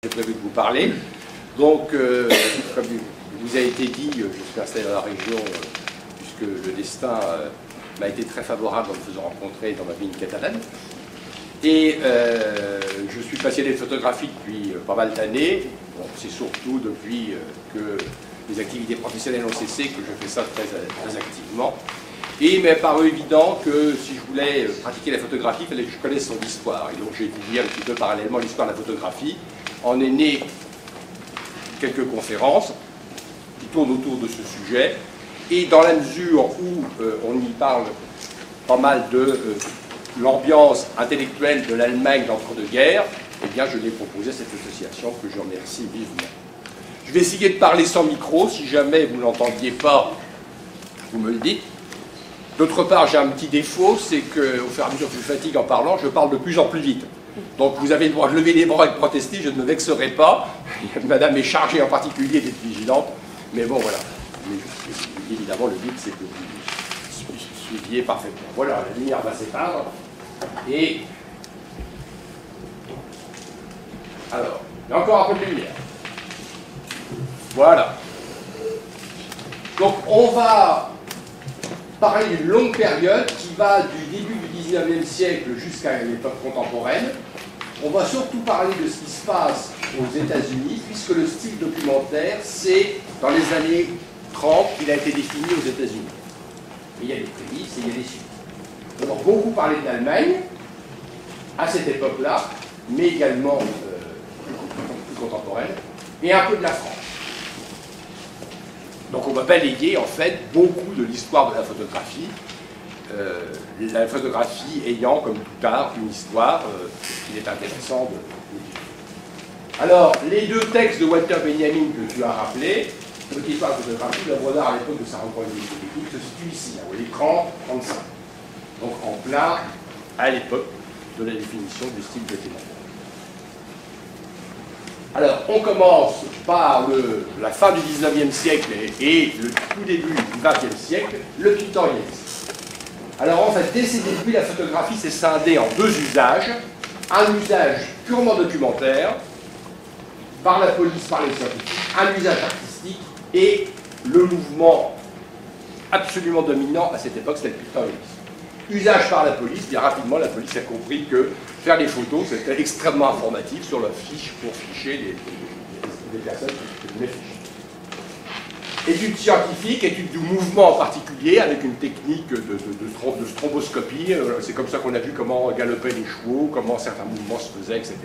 J'ai prévu de vous parler. Donc, comme il vous a été dit, je suis installé dans la région puisque le destin m'a été très favorable en me faisant rencontrer dans ma ville catalane. Et je suis passionné de photographie depuis pas mal d'années. Bon, c'est surtout depuis que les activités professionnelles ont cessé que je fais ça très activement. Et il m'est paru évident que si je voulais pratiquer la photographie, il fallait que je connaisse son histoire. Et donc j'ai étudié un petit peu parallèlement l'histoire de la photographie. En est né quelques conférences qui tournent autour de ce sujet. Et dans la mesure où on y parle pas mal de l'ambiance intellectuelle de l'Allemagne d'entre-deux-guerres, eh bien je l'ai proposé à cette association que je remercie vivement. Je vais essayer de parler sans micro. Si jamais vous ne l'entendiez pas, vous me le dites. D'autre part, j'ai un petit défaut, c'est qu'au fur et à mesure que je fatigue en parlant, je parle de plus en plus vite. Donc vous avez le droit de lever les bras et de protester, je ne me vexerai pas. Madame est chargée en particulier d'être vigilante. Mais bon, voilà. Mais évidemment, le but, c'est que vous suiviez parfaitement. Voilà, la lumière va s'éteindre. Et... alors, il y a encore un peu de lumière. Voilà. Donc on va parler d'une longue période qui va du début du 19e siècle jusqu'à l'époque contemporaine. On va surtout parler de ce qui se passe aux États-Unis, puisque le style documentaire, c'est dans les années 30 qu'il a été défini aux États-Unis. Il y a des prémices et il y a des suites. On va beaucoup parler de l'Allemagne à cette époque-là, mais également plus contemporaine, et un peu de la France. Donc on va balayer en fait beaucoup de l'histoire de la photographie ayant comme tout art une histoire qu'il est intéressant d'étudier. Alors les deux textes de Walter Benjamin que tu as rappelés, Petite histoire de photographie, l'œuvre d'art à l'époque de sa rencontre technique se situe ici, à l'écran 35. Donc en plein à l'époque de la définition du style documentaire. Alors, on commence par la fin du 19e siècle et le tout début du 20e siècle, le pictorialisme. Alors, en fait, dès ses débuts, la photographie s'est scindée en deux usages. Un usage purement documentaire, par la police, par les scientifiques, un usage artistique, et le mouvement absolument dominant à cette époque, c'était le pictorialisme. Usage par la police, bien rapidement, la police a compris que faire des photos, c'était extrêmement informatif sur leur fiche pour ficher les personnes qui voulaient ficher. Études scientifiques, études du mouvement en particulier, avec une technique de stromboscopie. C'est comme ça qu'on a vu comment galopaient les chevaux, comment certains mouvements se faisaient, etc.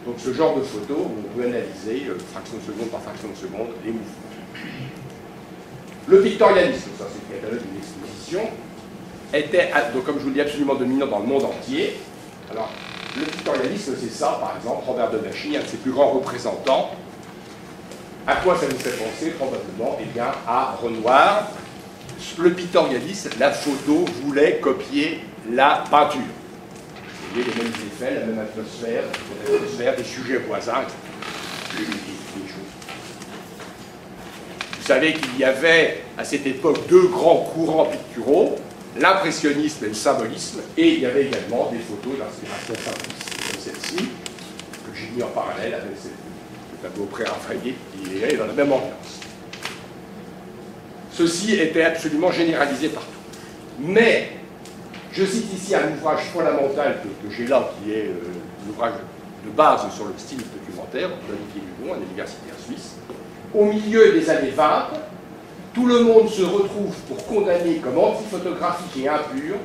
Donc ce genre de photos, on peut analyser fraction de seconde par fraction de seconde les mouvements. Le pictorialisme, ça c'est le catalogue d'une exposition, était, donc, comme je vous le dis, absolument dominant dans le monde entier. Alors, le pictorialisme, c'est ça, par exemple, Robert de Nachy, un de ses plus grands représentants. À quoi ça nous fait penser, probablement? Eh bien, à Renoir. Le pictorialisme, la photo voulait copier la peinture. Vous voyez les mêmes effets, la même atmosphère, des sujets voisins, etc. Les choses. Vous savez qu'il y avait, à cette époque, deux grands courants picturaux, l'impressionnisme et le symbolisme, et il y avait également des photos d'inspiration simpliste, comme celle-ci, que j'ai mis en parallèle avec le tableau pré-raphaélite qui est dans la même ambiance. Ceci était absolument généralisé partout. Mais, je cite ici un ouvrage fondamental que j'ai là, qui est l'ouvrage de base sur le style documentaire, d'Olivier Lugon, un universitaire suisse. Au milieu des années 20, tout le monde se retrouve pour condamner comme antiphotographique et impure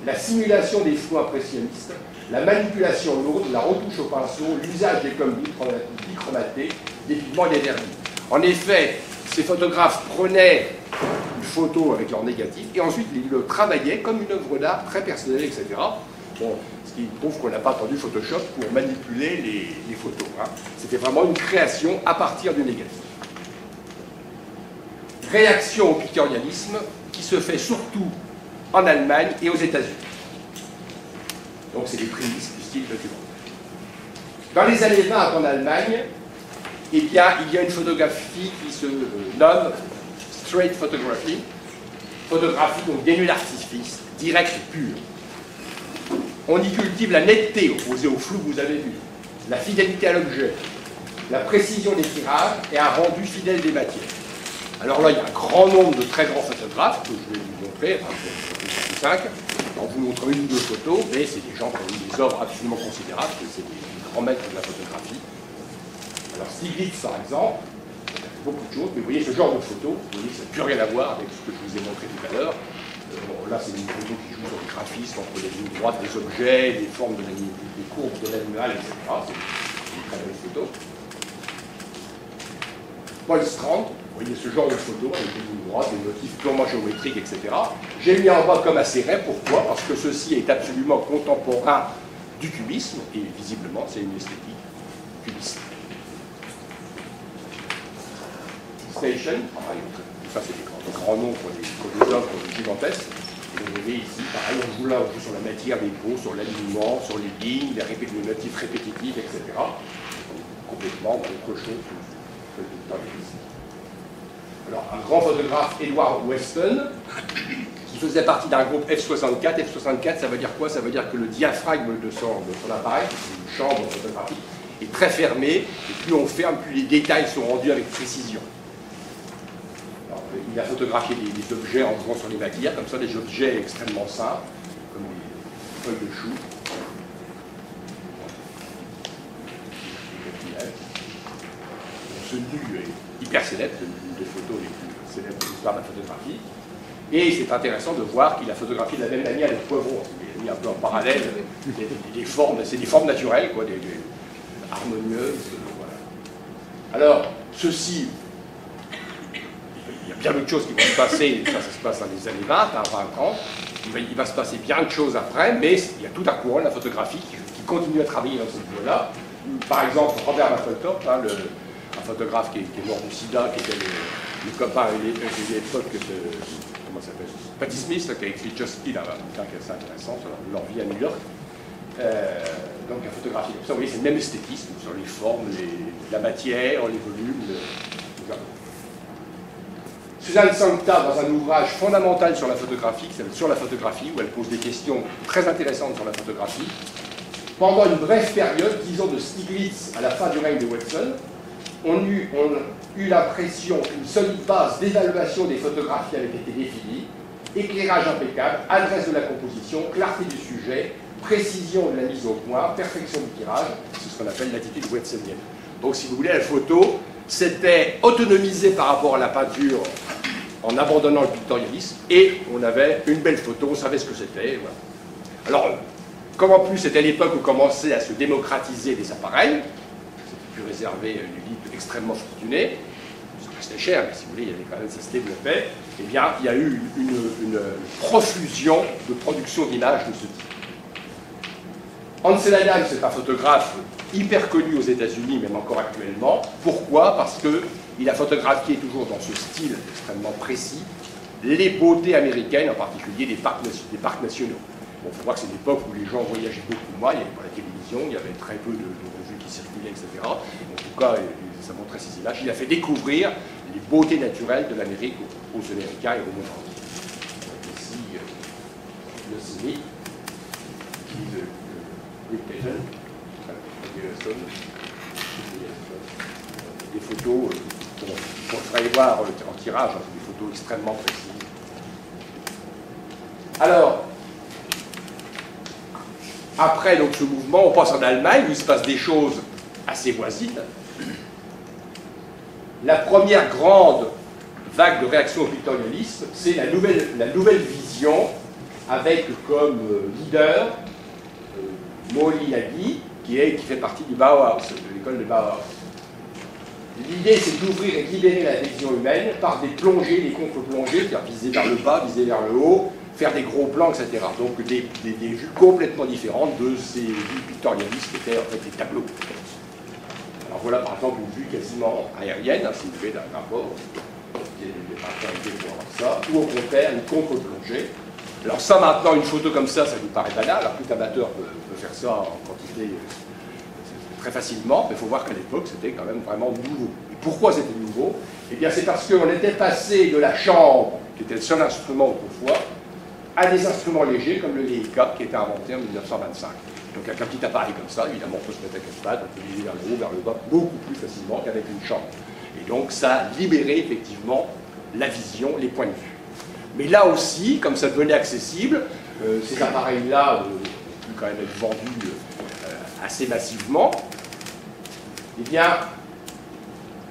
la simulation des flous impressionnistes, la manipulation lourde, la retouche au pinceau, l'usage des combis bichromatés, des pigments et des vernis. En effet, ces photographes prenaient une photo avec leur négatif et ensuite ils le travaillaient comme une œuvre d'art très personnelle, etc. Bon, ce qui prouve qu'on n'a pas attendu Photoshop pour manipuler les photos. Hein. C'était vraiment une création à partir du négatif. Réaction au pictorialisme qui se fait surtout en Allemagne et aux États-Unis. Donc c'est les prémices du style documentaire. Dans les années 20 en Allemagne, eh bien, il y a une photographie qui se nomme straight photography, photographie donc dénuée d'artifice, directe, pure. On y cultive la netteté opposée au flou que vous avez vu, la fidélité à l'objet, la précision des tirages et un rendu fidèle des matières. Alors là, il y a un grand nombre de très grands photographes que je vais vous montrer, enfin, je vais 5. En vous montrant une ou deux photos, mais c'est des gens qui ont eu des œuvres absolument considérables, c'est des grands maîtres de la photographie. Alors Stiglitz, par exemple, beaucoup de choses, mais vous voyez ce genre de photo, vous voyez, ça n'a plus rien à voir avec ce que je vous ai montré tout à l'heure. Bon, là, c'est une photo qui joue sur le graphisme, entre les lignes droites des objets, les formes, des courbes de l'animal, etc. C'est une très belle photo. Paul Strand, vous voyez ce genre de photo avec des lignes droites, des motifs purement géométriques, etc. J'ai mis en bas comme assez rare, pourquoi? Parce que ceci est absolument contemporain du cubisme, et visiblement, c'est une esthétique cubiste. Station, pareil, tout ça c'est des grands noms pour des œuvres gigantesques. Et vous voyez ici, pareil, on joue sur la matière des peaux, sur l'alignement, sur les lignes, les motifs répétitifs, etc. Complètement autre chose que le temps. Alors, un grand photographe, Edward Weston, qui faisait partie d'un groupe F64. F64, ça veut dire quoi? Ça veut dire que le diaphragme de son appareil, une chambre photographique, est très fermé, et plus on ferme, plus les détails sont rendus avec précision. Alors, il a photographié des objets en jouant sur les matières, comme ça, des objets extrêmement simples, comme des feuilles de chou. Ce nu est hyper célèbre, c'est une des photos les plus célèbres de l'histoire de la photographie. Et c'est intéressant de voir qu'il a photographié de la même manière les poivrons. Il a mis un peu en parallèle des formes, c'est des formes naturelles, quoi, harmonieuses. Voilà. Alors, ceci, il y a bien d'autres choses qui vont se passer, ça se passe dans les années 20, 20, 30. Il va se passer bien de choses après, mais il y a tout un courant de la photographie qui continue à travailler dans cette voie-là. Par exemple, Robert Mapplethorpe, hein, un photographe qui est mort du sida, qui était le copain à l'époque de, comment ça s'appelle, Patti Smith, qui a écrit Just Kill, un bouquin qui est assez intéressant sur leur vie à New York. Donc la photographie, comme ça, vous voyez, c'est le même esthétisme sur les formes, la matière, les volumes. Suzanne Sancta, dans un ouvrage fondamental sur la photographie, qui s'appelle Sur la photographie, où elle pose des questions très intéressantes sur la photographie. Pendant une brève période, disons de Stiglitz à la fin du règne de Watson, on a eu l'impression qu'une solide base d'évaluation des photographies avait été définie, éclairage impeccable, adresse de la composition, clarté du sujet, précision de la mise au point, perfection du tirage, c'est ce qu'on appelle l'attitude watsonienne. Donc si vous voulez, la photo, c'était autonomisé par rapport à la peinture en abandonnant le pictorialisme, et on avait une belle photo, on savait ce que c'était. Voilà. Alors, comme en plus c'était l'époque où commençait à se démocratiser les appareils, c'était plus réservé à une élite extrêmement fortunée, ça restait cher, mais si vous voulez, il y avait quand même, ça se développait, eh bien, il y a eu une profusion de production d'images de ce type. Ansel Adams est un photographe hyper connu aux États-Unis, même encore actuellement. Pourquoi? Parce qu'il a photographié toujours dans ce style extrêmement précis les beautés américaines, en particulier des parcs nationaux. Bon, il faut voir que c'est une époque où les gens voyageaient beaucoup moins, il n'y avait pas la télévision, il y avait très peu de revues qui circulaient, etc. En tout cas, ça montrait ces images. Il a fait découvrir les beautés naturelles de l'Amérique aux Américains et au monde entier. Ici, le Sydney, des photos, on pourrait voir en tirage, des photos extrêmement précises. Alors, après donc, ce mouvement, on passe en Allemagne, où il se passe des choses assez voisines. La première grande vague de réaction au pictorialisme, c'est la nouvelle vision, avec comme leader Moliagi, qui fait partie du Bauhaus, de l'école de Bauhaus. L'idée, c'est d'ouvrir et de libérer la vision humaine par des plongées, des contre-plongées, c'est-à-dire viser vers le bas, viser vers le haut, faire des gros plans, etc. Donc des vues complètement différentes de ces vues pictorialistes qui étaient en fait des tableaux. Alors voilà par exemple une vue quasiment aérienne, hein, si vous voulez, d'un rapport, qui est des caractéristiques pour avoir ça, ou au contraire une contre-plongée. Alors ça maintenant, une photo comme ça nous paraît banal, alors tout amateur peut faire ça en quantité très facilement, mais il faut voir qu'à l'époque c'était quand même vraiment nouveau. Et pourquoi c'était nouveau? Eh bien c'est parce qu'on était passé de la chambre, qui était le seul instrument autrefois, à des instruments légers comme le Leica qui a été inventé en 1925. Donc avec un petit appareil comme ça, évidemment, on peut se mettre avec un on peut viser vers le haut, vers le bas, beaucoup plus facilement qu'avec une chambre. Et donc ça a libéré effectivement la vision, les points de vue. Mais là aussi, comme ça devenait accessible, ces appareils-là ont pu quand même être vendus assez massivement, eh bien,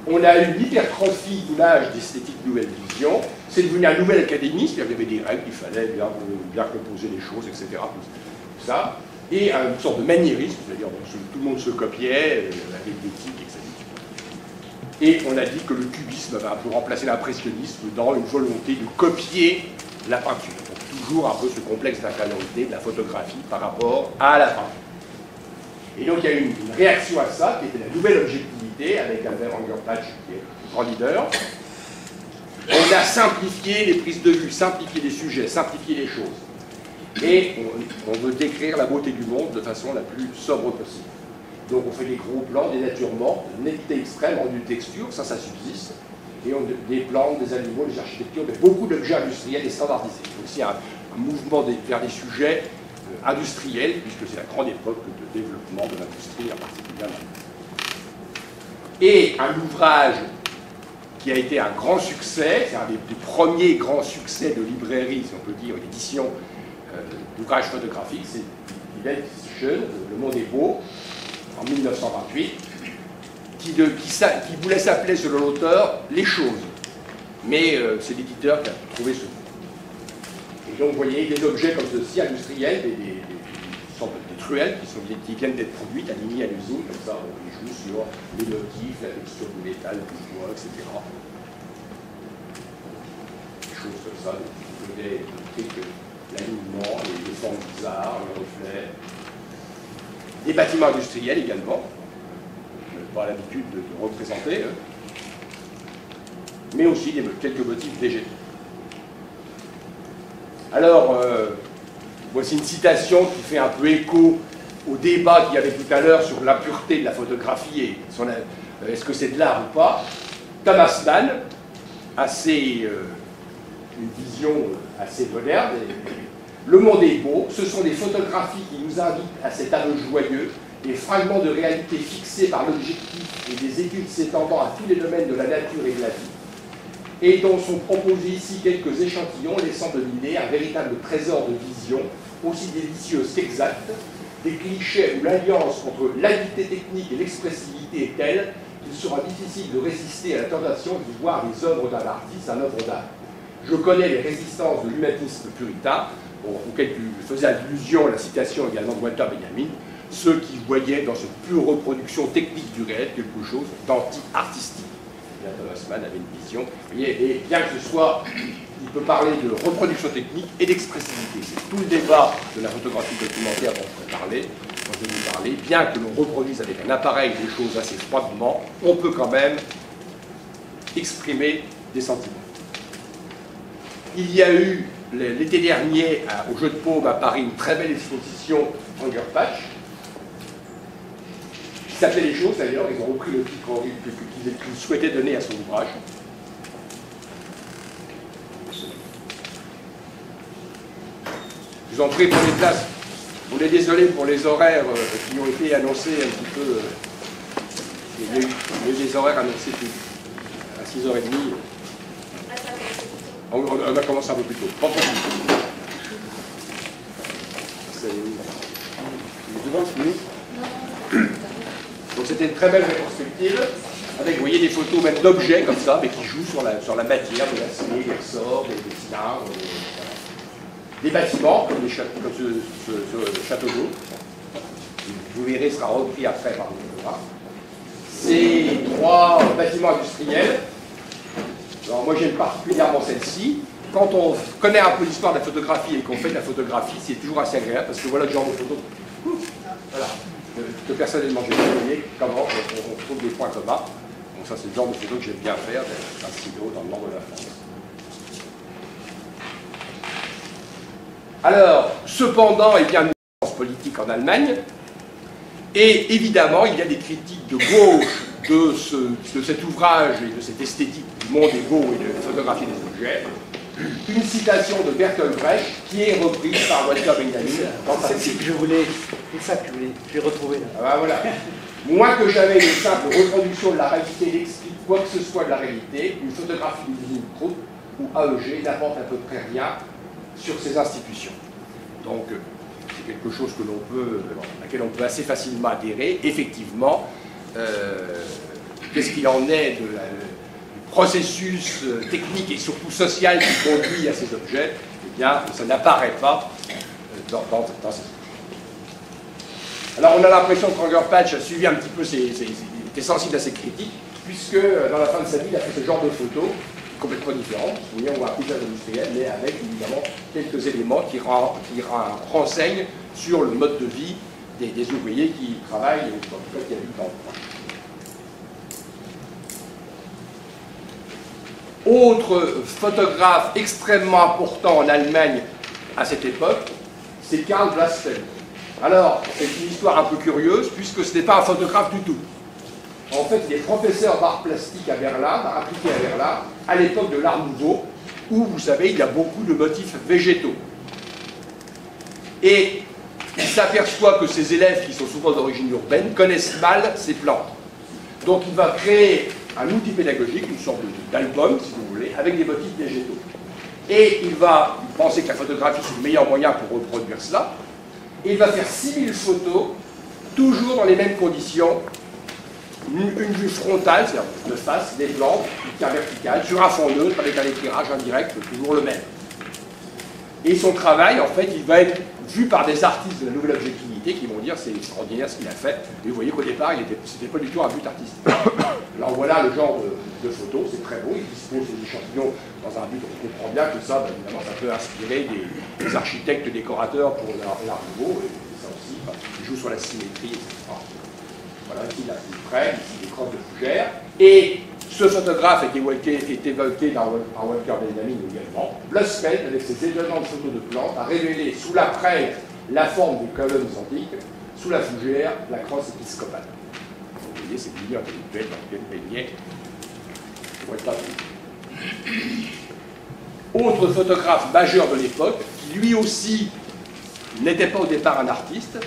on a eu l'hypertrophie de l'âge d'esthétique nouvelle vision. C'est devenu un nouvel académisme, il y avait des règles, il fallait bien composer les choses, etc. Tout ça. Et une sorte de maniérisme, c'est-à-dire tout le monde se copiait, avec l'éthique, etc. Et on a dit que le cubisme avait un peu remplacé l'impressionnisme dans une volonté de copier la peinture. Donc toujours un peu ce complexe d'infériorité de la photographie par rapport à la peinture. Et donc il y a eu une réaction à ça, qui était la nouvelle objectivité, avec Albert Angerpatch, qui est le grand leader. On a simplifié les prises de vue, simplifié les sujets, simplifié les choses. Et on veut décrire la beauté du monde de façon la plus sobre possible. Donc on fait des gros plans, des natures mortes, netteté extrême, rendu de texture, ça subsiste. Et des plantes, des animaux, des architectures, mais beaucoup d'objets industriels et standardisés. Donc il y a un mouvement vers des sujets industriels, puisque c'est la grande époque de développement de l'industrie en particulier. Et un ouvrage qui a été un grand succès, c'est un des premiers grands succès de librairie, si on peut dire, d'édition d'ouvrages photographiques, c'est Die Weltschön, Le Monde est beau, en 1928, qui voulait s'appeler, selon l'auteur, Les choses. Mais c'est l'éditeur qui a trouvé ce mot. Et donc, vous voyez, des objets comme ceci, industriels, des truelles qui viennent d'être produites, alignées à l'usine, comme ça, on joue sur les motifs, la texture du métal, du bois, etc. Des choses comme ça, l'alignement, les formes bizarres, les reflets. Des bâtiments industriels également, je n'ai pas l'habitude de représenter, hein. Mais aussi quelques motifs végétaux. Alors, voici une citation qui fait un peu écho au débat qu'il y avait tout à l'heure sur la pureté de la photographie et est-ce que c'est de l'art ou pas. Thomas Mann, une vision assez moderne. Le monde est beau, ce sont des photographies qui nous invitent à cet aveu joyeux, des fragments de réalité fixés par l'objectif et des études s'étendant à tous les domaines de la nature et de la vie, et dont sont proposés ici quelques échantillons laissant deviner un véritable trésor de vision, aussi délicieuse qu'exacte, des clichés où l'alliance entre l'habileté technique et l'expressivité est telle qu'il sera difficile de résister à la tentation d'y voir les œuvres d'un artiste, un œuvre d'art. Je connais les résistances de l'humanisme puritain, auquel faisait allusion à la citation également de Walter Benjamin, ceux qui voyaient dans cette pure reproduction technique du réel quelque chose d'anti-artistique. Thomas Mann avait une vision, et bien que ce soit, il peut parler de reproduction technique et d'expressivité. C'est tout le débat de la photographie documentaire dont je vais vous parler. Bien que l'on reproduise avec un appareil des choses assez froidement, on peut quand même exprimer des sentiments. Il y a eu l'été dernier au Jeu de Paume à Paris une très belle exposition Angerpatch qui s'appelait Les choses d'ailleurs, ils ont repris le titre qu'ils souhaitaient donner à son ouvrage. Je vous en prie pour les places. On est désolé pour les horaires qui ont été annoncés un petit peu. Il y a eu des horaires annoncés à 6h30. On a commencé un peu plus tôt. Pas trop plus. C'est 20 minutes. Donc c'était une très belle rétrospective, avec, vous voyez, des photos même d'objets comme ça, mais qui jouent sur la matière, de l'acier, des ressorts, des cylindres, des bâtiments, comme ce château d'eau. Vous verrez, sera repris après par le photographe. Ces 3 bâtiments industriels. Alors moi j'aime particulièrement celle-ci. Quand on connaît un peu l'histoire de la photographie et qu'on fait de la photographie, c'est toujours assez agréable parce que voilà le genre de photo que personnellement j'ai voyé comment on trouve des points communs. Donc ça c'est le genre de photo que j'aime bien faire, d'un stylo dans le nord de la France. Alors, cependant, il y a une mouvance politique en Allemagne, et évidemment il y a des critiques de gauche de cet ouvrage et de cette esthétique du monde est beau et de la photographie des objets, une citation de Bertolt Brecht qui est reprise par Walter Benjamin dans sa C'est que je voulais, c'est ça que je voulais, je vais retrouver là. Ah ben voilà. Moins que jamais une simple reproduction de la réalité n'explique quoi que ce soit de la réalité, une photographie d'une usine Krupp ou AEG n'apporte à peu près rien sur ces institutions. Donc, c'est quelque chose que à laquelle on peut assez facilement adhérer. Effectivement, qu'est-ce qu'il en est du processus technique et surtout social qui conduit à ces objets? Eh bien, ça n'apparaît pas dans ces... Alors, on a l'impression que Ranger Patch a suivi un petit peu, était sensible à ces critiques, puisque dans la fin de sa vie, il a fait ce genre de photos, complètement différentes. Vous voyez, on voit un paysage industriel, mais avec évidemment quelques éléments qui renseignent sur le mode de vie des ouvriers qui travaillent, en tout cas qui habitent dans le coin. Autre photographe extrêmement important en Allemagne à cette époque, c'est Karl Blasfeld. Alors, c'est une histoire un peu curieuse, puisque ce n'est pas un photographe du tout. En fait, il est professeur d'art plastique à Berlin, d'art appliqué à Berlin, à l'époque de l'Art Nouveau, où, vous savez, il y a beaucoup de motifs végétaux. Et il s'aperçoit que ses élèves, qui sont souvent d'origine urbaine, connaissent mal ces plantes. Donc il va créer un outil pédagogique, une sorte d'album, si vous voulez, avec des motifs végétaux. Et il va penser que la photographie, c'est le meilleur moyen pour reproduire cela. Et il va faire 6000 photos, toujours dans les mêmes conditions. Une vue frontale, c'est-à-dire de face, des plantes, une carte verticale, sur un fond neutre, avec un éclairage indirect, toujours le même. Et son travail, en fait, il va être vu par des artistes de la nouvelle objectivité qui vont dire c'est extraordinaire ce qu'il a fait. Et vous voyez qu'au départ, c'était pas du tout un but artistique. Alors voilà le genre de photos, c'est très beau, il dispose des échantillons dans un but, on comprend bien que ça, évidemment, ça peut inspirer des architectes décorateurs pour l'art nouveau, et ça aussi, il joue sur la symétrie, etc. Voilà, ici, là, plus près, ici, des crosses de fougères. Et ce photographe est évoqué par Walter Benjamin également. Blasfeld, avec ses étonnantes photos de plantes, a révélé sous la prêtre la forme des colonnes antiques, sous la fougère, la crosse épiscopale. Vous voyez, c'est le milieu intellectuel dans lequel baignait Walter Benjamin. Autre photographe majeur de l'époque, qui lui aussi n'était pas au départ un artiste,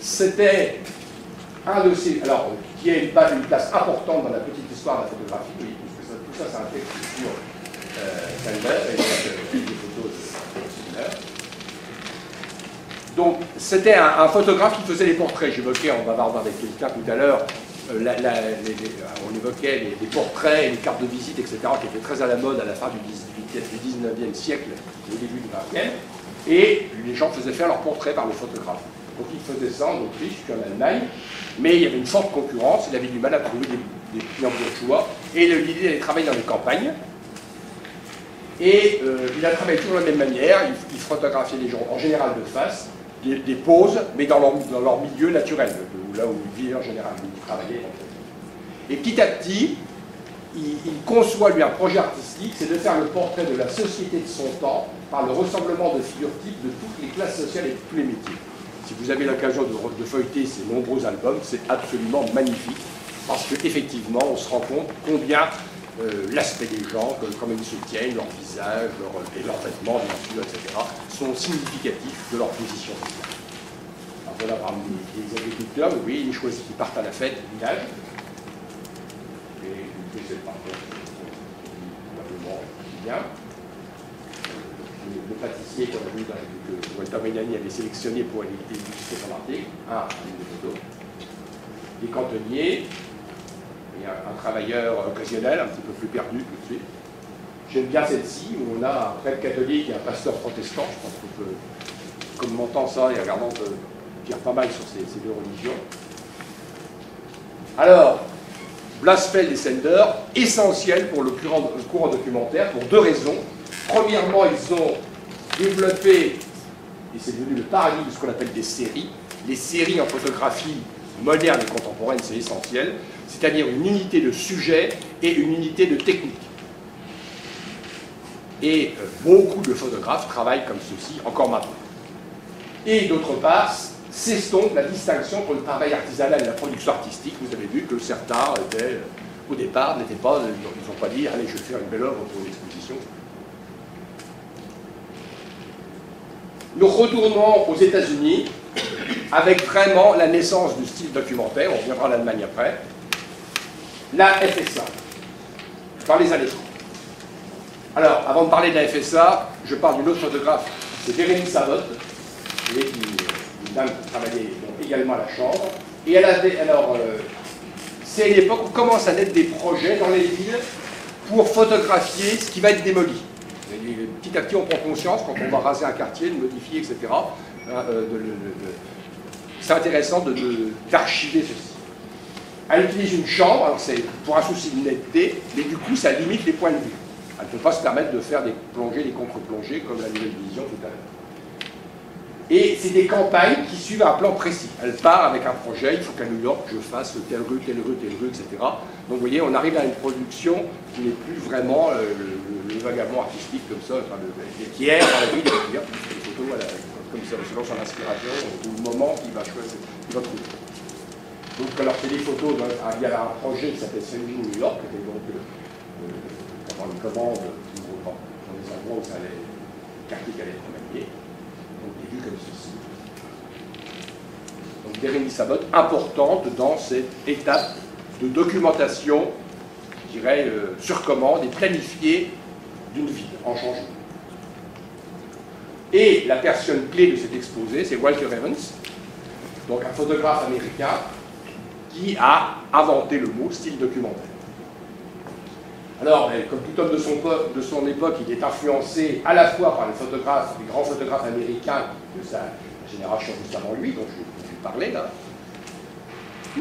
c'était un de ces, alors, qui a une place importante dans la petite histoire de la photographie, oui, puisque tout ça, c'est un texte sur Sender et des photos de Sender. Donc, c'était un photographe qui faisait les portraits. J'évoquais en bavardant avec quelqu'un tout à l'heure, on évoquait les portraits, les cartes de visite, etc., qui étaient très à la mode à la fin du 19e siècle, au début du 20e, et les gens faisaient faire leurs portraits par le photographe. Donc il faisait ça en Autriche, puis en Allemagne, mais il y avait une forte concurrence, il avait du mal à trouver des clients bourgeois, et l'idée d'aller travailler dans les campagnes. Et il a travaillé toujours de la même manière, il photographiait les gens en général de face, des poses, mais dans leur milieu naturel, là où ils vivaient en général, où ils travaillaient. Et petit à petit, il conçoit lui un projet artistique, c'est de faire le portrait de la société de son temps par le ressemblement de figures types de toutes les classes sociales et de tous les métiers. Si vous avez l'occasion de feuilleter ces nombreux albums, c'est absolument magnifique, parce qu'effectivement, on se rend compte combien l'aspect des gens, comment ils se tiennent, leur visage, et leurs vêtements, bien sûr, etc., sont significatifs de leur position sociale. Alors voilà, parmi les agriculteurs, vous voyez, ils choisissent qui partent à la fête du village, et c'est parfois probablement bien. Le pâtissier qu'on a vu que Walter Benjamin avait sélectionné pour illustrer son article, une des photos, des cantonniers, et un travailleur occasionnel, un petit peu plus perdu tout de suite. J'aime bien celle-ci, où on a un prêtre catholique et un pasteur protestant, je pense qu'on peut, commentant ça et regardant, on peut dire pas mal sur ces deux religions. Alors, Blasfeld et Sender, essentiels pour le courant documentaire, pour deux raisons. Premièrement, ils ont développé, et c'est devenu le paradigme de ce qu'on appelle des séries. Les séries en photographie moderne et contemporaine, c'est essentiel, c'est-à-dire une unité de sujet et une unité de technique. Et beaucoup de photographes travaillent comme ceci encore maintenant. Et d'autre part, s'estompe la distinction entre le travail artisanal et la production artistique. Vous avez vu que certains étaient, au départ, n'ont pas dit « allez, je vais faire une belle œuvre pour une exposition ». nous retournons aux États-Unis avec vraiment la naissance du style documentaire, on reviendra en Allemagne après, la FSA, dans les années 30. Alors, avant de parler de la FSA, je parle d'une autre photographe, c'est Bérénice Sabotte, une dame qui travaillait également à la Chambre, et elle avait, alors, c'est à l'époque où commencent à naître des projets dans les villes pour photographier ce qui va être démoli. Et petit à petit, on prend conscience, quand on va raser un quartier, le modifier, etc., c'est intéressant d'archiver ceci. Elle utilise une chambre, alors c'est pour un souci de netteté, mais du coup, ça limite les points de vue. Elle ne peut pas se permettre de faire des plongées, des contre-plongées, comme la Nouvelle Vision tout à l'heure. Et c'est des campagnes qui suivent un plan précis. Elle part avec un projet, il faut qu'à New York, je fasse telle rue, telle rue, telle rue, etc. Donc vous voyez, on arrive à une production qui n'est plus vraiment le vagabond artistique comme ça, enfin, qui erre dans la ville, il des photos voilà, comme ça, selon son inspiration, ou le moment qu'il va choisir, qu'il va trouver. Donc alors c'est des photos, il y avait un projet qui s'appelait Sending New York, qui était donc pendant une commande dans des endroits où ça allait, le quartier qui allait être remanié. Donc des vues comme ceci. Donc Bérénice Sabotte, importante dans cette étape de documentation, je dirais, sur commande et planifiée d'une ville en changement. Et la personne clé de cet exposé, c'est Walter Evans, donc un photographe américain qui a inventé le mot style documentaire. Alors, comme tout homme de son époque, il est influencé à la fois par les photographes, les grands photographes américains de sa génération juste avant lui, dont je vais parler là,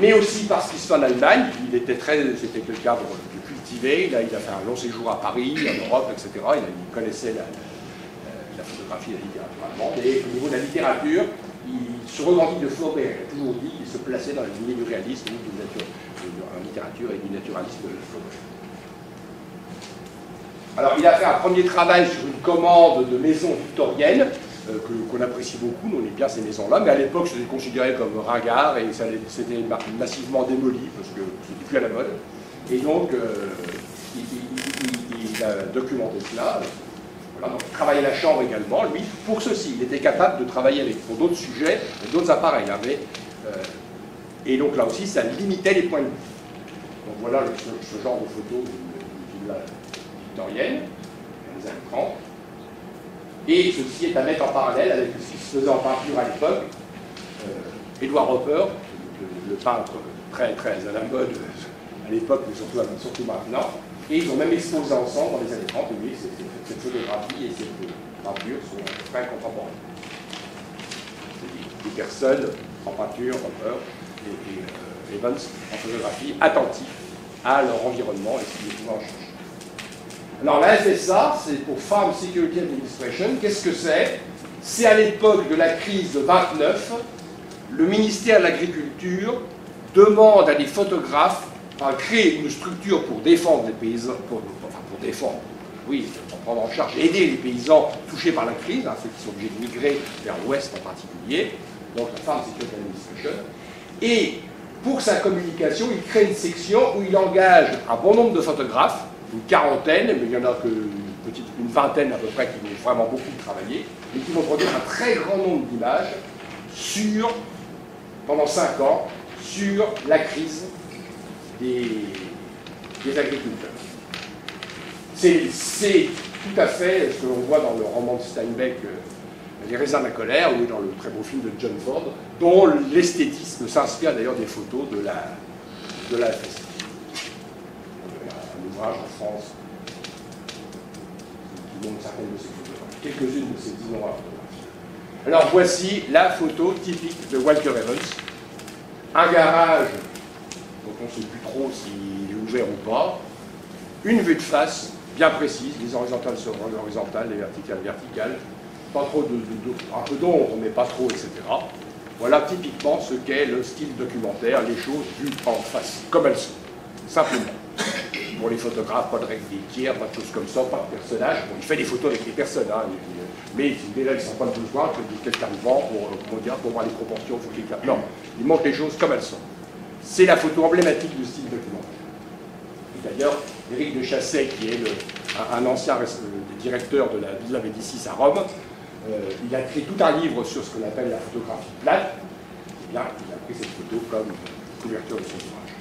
mais aussi par ce qui se fait en Allemagne. C'était quelqu'un de cultivé, il a fait un long séjour à Paris, en Europe, etc. Il connaissait la photographie et la littérature allemande, et au niveau de la littérature, il se revendique de Flaubert. Il a toujours dit qu'il se plaçait dans la lignée du réalisme, en littérature et du naturalisme de Flaubert. Alors, il a fait un premier travail sur une commande de maison victorienne, qu'on apprécie beaucoup, nous on aime bien ces maisons-là, mais à l'époque c'était considéré comme ringard et c'était massivement démoli parce que c'était plus à la mode. Et donc, il a documenté cela. Voilà, donc, il travaillait à la Chambre également, lui, pour ceci. Il était capable de travailler pour d'autres sujets, d'autres appareils. Et donc là aussi, ça limitait les points de vue. Donc voilà ce genre de photos d'une villa victorienne, dans les années 30. Et ceci est à mettre en parallèle avec ce qui se faisait en peinture à l'époque. Edward Hopper, le peintre très à la mode à l'époque, mais surtout maintenant. Et ils ont même exposé ensemble dans les années 30. Et oui, cette photographie et cette peinture sont très contemporaines. Des personnes en peinture, Hopper et Evans en photographie, attentifs à leur environnement et ce qui pouvait en changer. Alors la FSA, c'est pour Farm Security Administration. Qu'est-ce que c'est? C'est à l'époque de la crise de 29, le ministère de l'Agriculture demande à des photographes de créer une structure pour défendre les paysans, pour défendre, oui, pour prendre en charge et aider les paysans touchés par la crise, ceux qui sont obligés de migrer vers l'Ouest en particulier, donc la Farm Security Administration. Et pour sa communication, il crée une section où il engage un bon nombre de photographes, une quarantaine, mais il n'y en a qu'une vingtaine à peu près qui vont vraiment beaucoup travailler, mais qui vont produire un très grand nombre d'images pendant 5 ans, sur la crise des agriculteurs. C'est tout à fait ce que l'on voit dans le roman de Steinbeck, Les raisins de la colère, ou dans le très beau film de John Ford, dont l'esthétisme s'inspire d'ailleurs des photos de la FSA. Un ouvrage en France qui montre certaines de ces photographies, quelques-unes de ces innombrables photographies. Alors voici la photo typique de Walter Evans. Un garage dont on ne sait plus trop s'il est ouvert ou pas, une vue de face bien précise, les horizontales sur horizontales, les verticales verticales, pas trop un peu d'ombre, mais pas trop, etc. Voilà typiquement ce qu'est le style documentaire, les choses vues en face, comme elles sont, simplement. Pour les photographes, pas de règles des tiers, pas de choses comme ça, pas de personnages. Bon, il fait des photos avec les personnes, mais déjà, ils ne sont pas besoin que quelqu'un le vend pour voir les proportions, il faut quelqu'un. Non, il montre les choses comme elles sont. C'est la photo emblématique du style documentaire. D'ailleurs, Éric de Chassey, qui est un ancien directeur de la Villa Médicis à Rome, il a écrit tout un livre sur ce qu'on appelle la photographie plate. Et là, il a pris cette photo comme couverture de son ouvrage.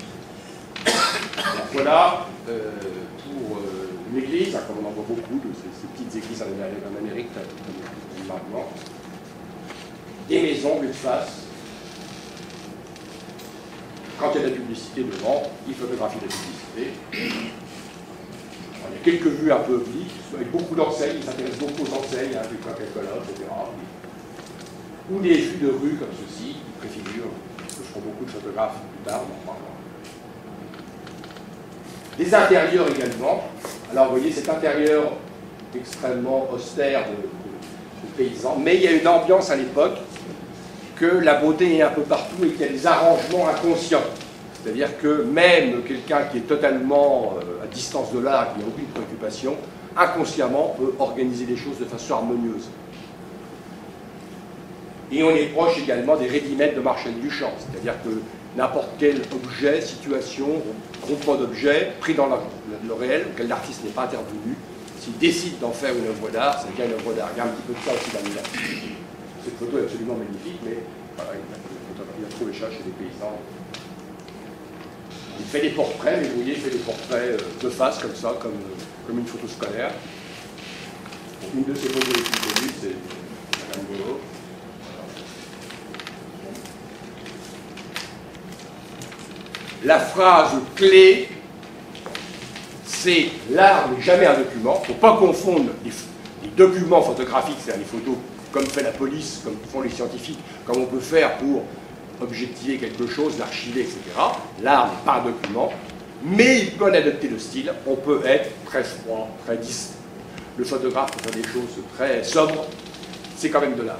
Alors voilà pour une église, comme on en voit beaucoup, de ces petites églises en Amérique, comme maintenant. Des maisons, vue de face. Quand il y a de la publicité devant, il photographie la publicité. Alors, il y a quelques vues un peu obliques, avec beaucoup d'enseignes, il s'intéresse beaucoup aux enseignes, hein, du Coca-Cola, etc. Ou des vues de rue comme ceci, qui préfigurent, ce que feront beaucoup de photographes plus tard, on en parlera. Des intérieurs également. Alors vous voyez cet intérieur extrêmement austère de paysans, mais il y a une ambiance à l'époque que la beauté est un peu partout et qu'il y a des arrangements inconscients. C'est-à-dire que même quelqu'un qui est totalement à distance de l'art, qui n'a aucune préoccupation, inconsciemment peut organiser les choses de façon harmonieuse. Et on est proche également des ready-made de Marcel Duchamp, c'est-à-dire que n'importe quel objet, situation, groupe d'objets pris dans le réel, auquel l'artiste n'est pas intervenu, s'il décide d'en faire une œuvre d'art, c'est bien une œuvre d'art. Il y a un petit peu de ça aussi dans l'art. Cette photo est absolument magnifique, mais voilà, il a trouvé ça chez les paysans. Il fait des portraits, mais vous voyez, il fait des portraits de face, comme ça, comme une photo scolaire. Une de ses photos les plus connues, c'est Madame Golo. La phrase clé, c'est « l'art n'est jamais un document ». Il ne faut pas confondre les documents photographiques, c'est-à-dire les photos comme fait la police, comme font les scientifiques, comme on peut faire pour objectiver quelque chose, l'archiver, etc. L'art n'est pas un document, mais il peut en adopter le style. On peut être très froid, très distant. Le photographe peut faire des choses très sobres, c'est quand même de l'art.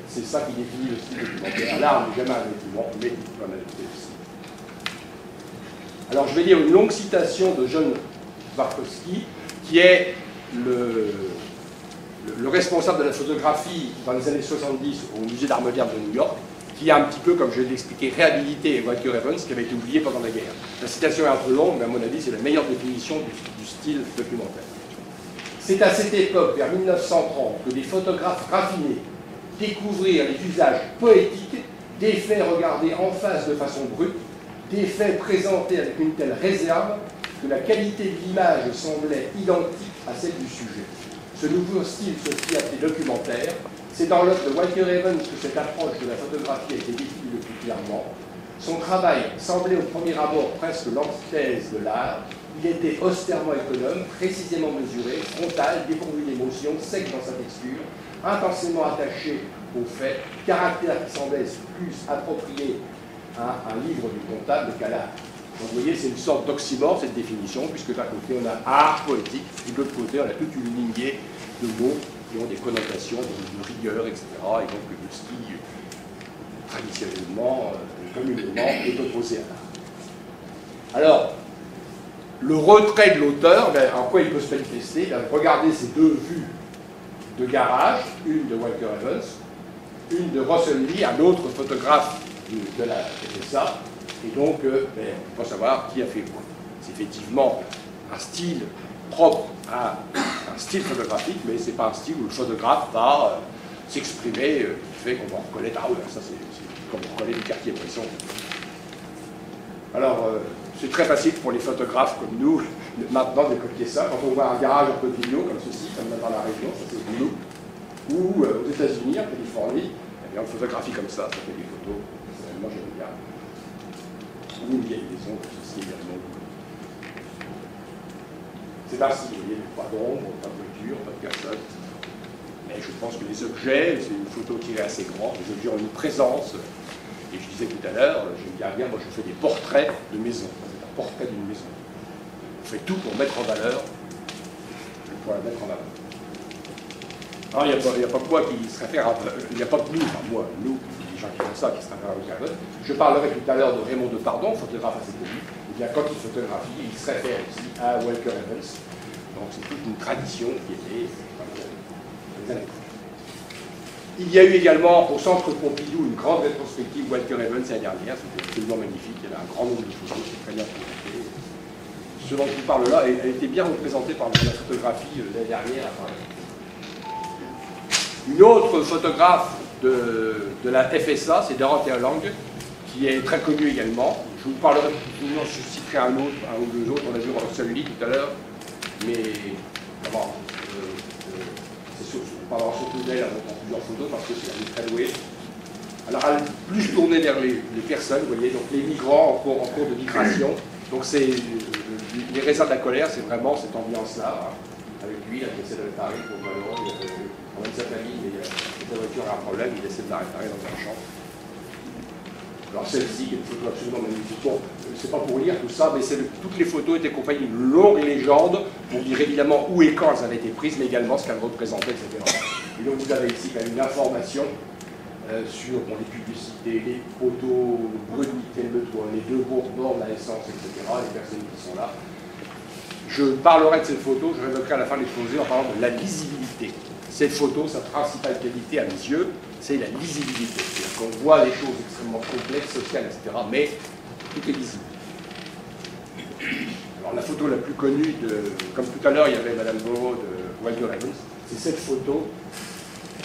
C'est ça qui définit le style documentaire. L'art n'est jamais un document, mais il peut en adopter le style. Alors je vais lire une longue citation de John Barkowski, qui est le responsable de la photographie dans les années 70 au Musée d'Art moderne de New York, qui a un petit peu, comme je l'ai expliqué, réhabilité Walker Evans, qui avait été oublié pendant la guerre. La citation est un peu longue, mais à mon avis, c'est la meilleure définition du style documentaire. C'est à cette époque, vers 1930, que des photographes raffinés découvrirent les usages poétiques des faits regardés en face de façon brute, des faits présentés avec une telle réserve que la qualité de l'image semblait identique à celle du sujet. Ce nouveau style se fit appeler documentaire. C'est dans l'œuvre de Walker Evans que cette approche de la photographie a été définie le plus clairement. Son travail semblait au premier abord presque l'antithèse de l'art. Il était austèrement économe, précisément mesuré, frontal, dépourvu d'émotion, sec dans sa texture, intensément attaché aux faits, caractère qui semblait plus approprié à un livre du comptable qu'à l'art. Donc vous voyez, c'est une sorte d'oxymore, cette définition, puisque d'un côté on a art poétique, et de l'autre côté on a toute une lignée de mots qui ont des connotations de rigueur, etc. Et donc le style, traditionnellement, communément, est opposé à l'art. Alors, le retrait de l'auteur, en quoi il peut se manifester? Regardez ces deux vues de garage, une de Walker Evans, une de Russell Lee, un autre photographe de la ça. Et donc, il faut savoir qui a fait quoi. C'est effectivement un style propre à un style photographique, mais ce n'est pas un style où le photographe va s'exprimer, qui fait qu'on va reconnaître, ah oui, ça c'est comme on reconnaît les quartiers Bresson. Alors, c'est très facile pour les photographes comme nous, maintenant, de copier ça. Quand on voit un garage un peu vidéo, comme ceci, comme dans la région, ça c'est nous, ou aux États-Unis, en Californie, eh bien, on photographie comme ça fait des photos, personnellement, j'aime bien. Ou une vieille maison, comme ceci également. C'est ainsi, vous voyez, pas d'ombre, pas de voiture, pas de personne. Mais je pense que les objets, c'est une photo tirée assez grande, les objets ont une présence. Et je disais tout à l'heure, j'aime bien, moi je fais des portraits de maison. C'est un portrait d'une maison. On fait tout pour mettre en valeur, pour la mettre en valeur. Alors il n'y a pas moi qui se réfère à... Il n'y a pas que nous, enfin moi, nous, les gens qui font ça, qui se réfèrent à Walker. Je parlerai tout à l'heure de Raymond Depardon, photographe assez connu. Et bien quand il photographie, il se réfère aussi à Walker Evans. Donc c'est toute une tradition qui était dans les années. Il y a eu également au Centre Pompidou une grande rétrospective Walker Evans l'année dernière, c'était absolument magnifique, il y avait un grand nombre de photos, c'est très bien présenté. Ce dont je vous parle là, elle était bien représentée par la photographie l'année dernière. Une autre photographe de la FSA, c'est Dorothea Lange, qui est très connue également. Je vous parlerai, je citerai un ou deux autres, on a vu celui tout à l'heure, mais d'abord, on parlera surtout d'elle en plusieurs photos parce que c'est très douée. Alors, elle est plus tournée vers les personnes, vous voyez, donc les migrants en cours de migration. Donc, c'est les raisins de la colère, c'est vraiment cette ambiance-là, hein, avec lui, il a essaie de réparer pour le ballon, il a quand même sa famille, mais sa voiture a un problème, il essaie de la réparer dans un champ. Alors, celle-ci, qui est une photo absolument magnifique. Bon, c'est pas pour lire tout ça, mais toutes les photos étaient accompagnées d'une longue légende pour dire évidemment où et quand elles avaient été prises, mais également ce qu'elles représentaient, etc. Et donc, vous avez ici quand même une information sur les publicités, les poteaux bruts de Michel-le-Toit, les deux bords de la essence, etc., les personnes qui sont là. Je parlerai de cette photo, je révoquerai à la fin de l'exposé en parlant de la lisibilité. Cette photo, sa principale qualité à mes yeux, c'est la lisibilité. C'est-à-dire qu'on voit des choses extrêmement complexes, sociales, etc., mais tout est lisible. Alors la photo la plus connue, comme tout à l'heure, il y avait Madame Moreau de Walter Evans, c'est cette photo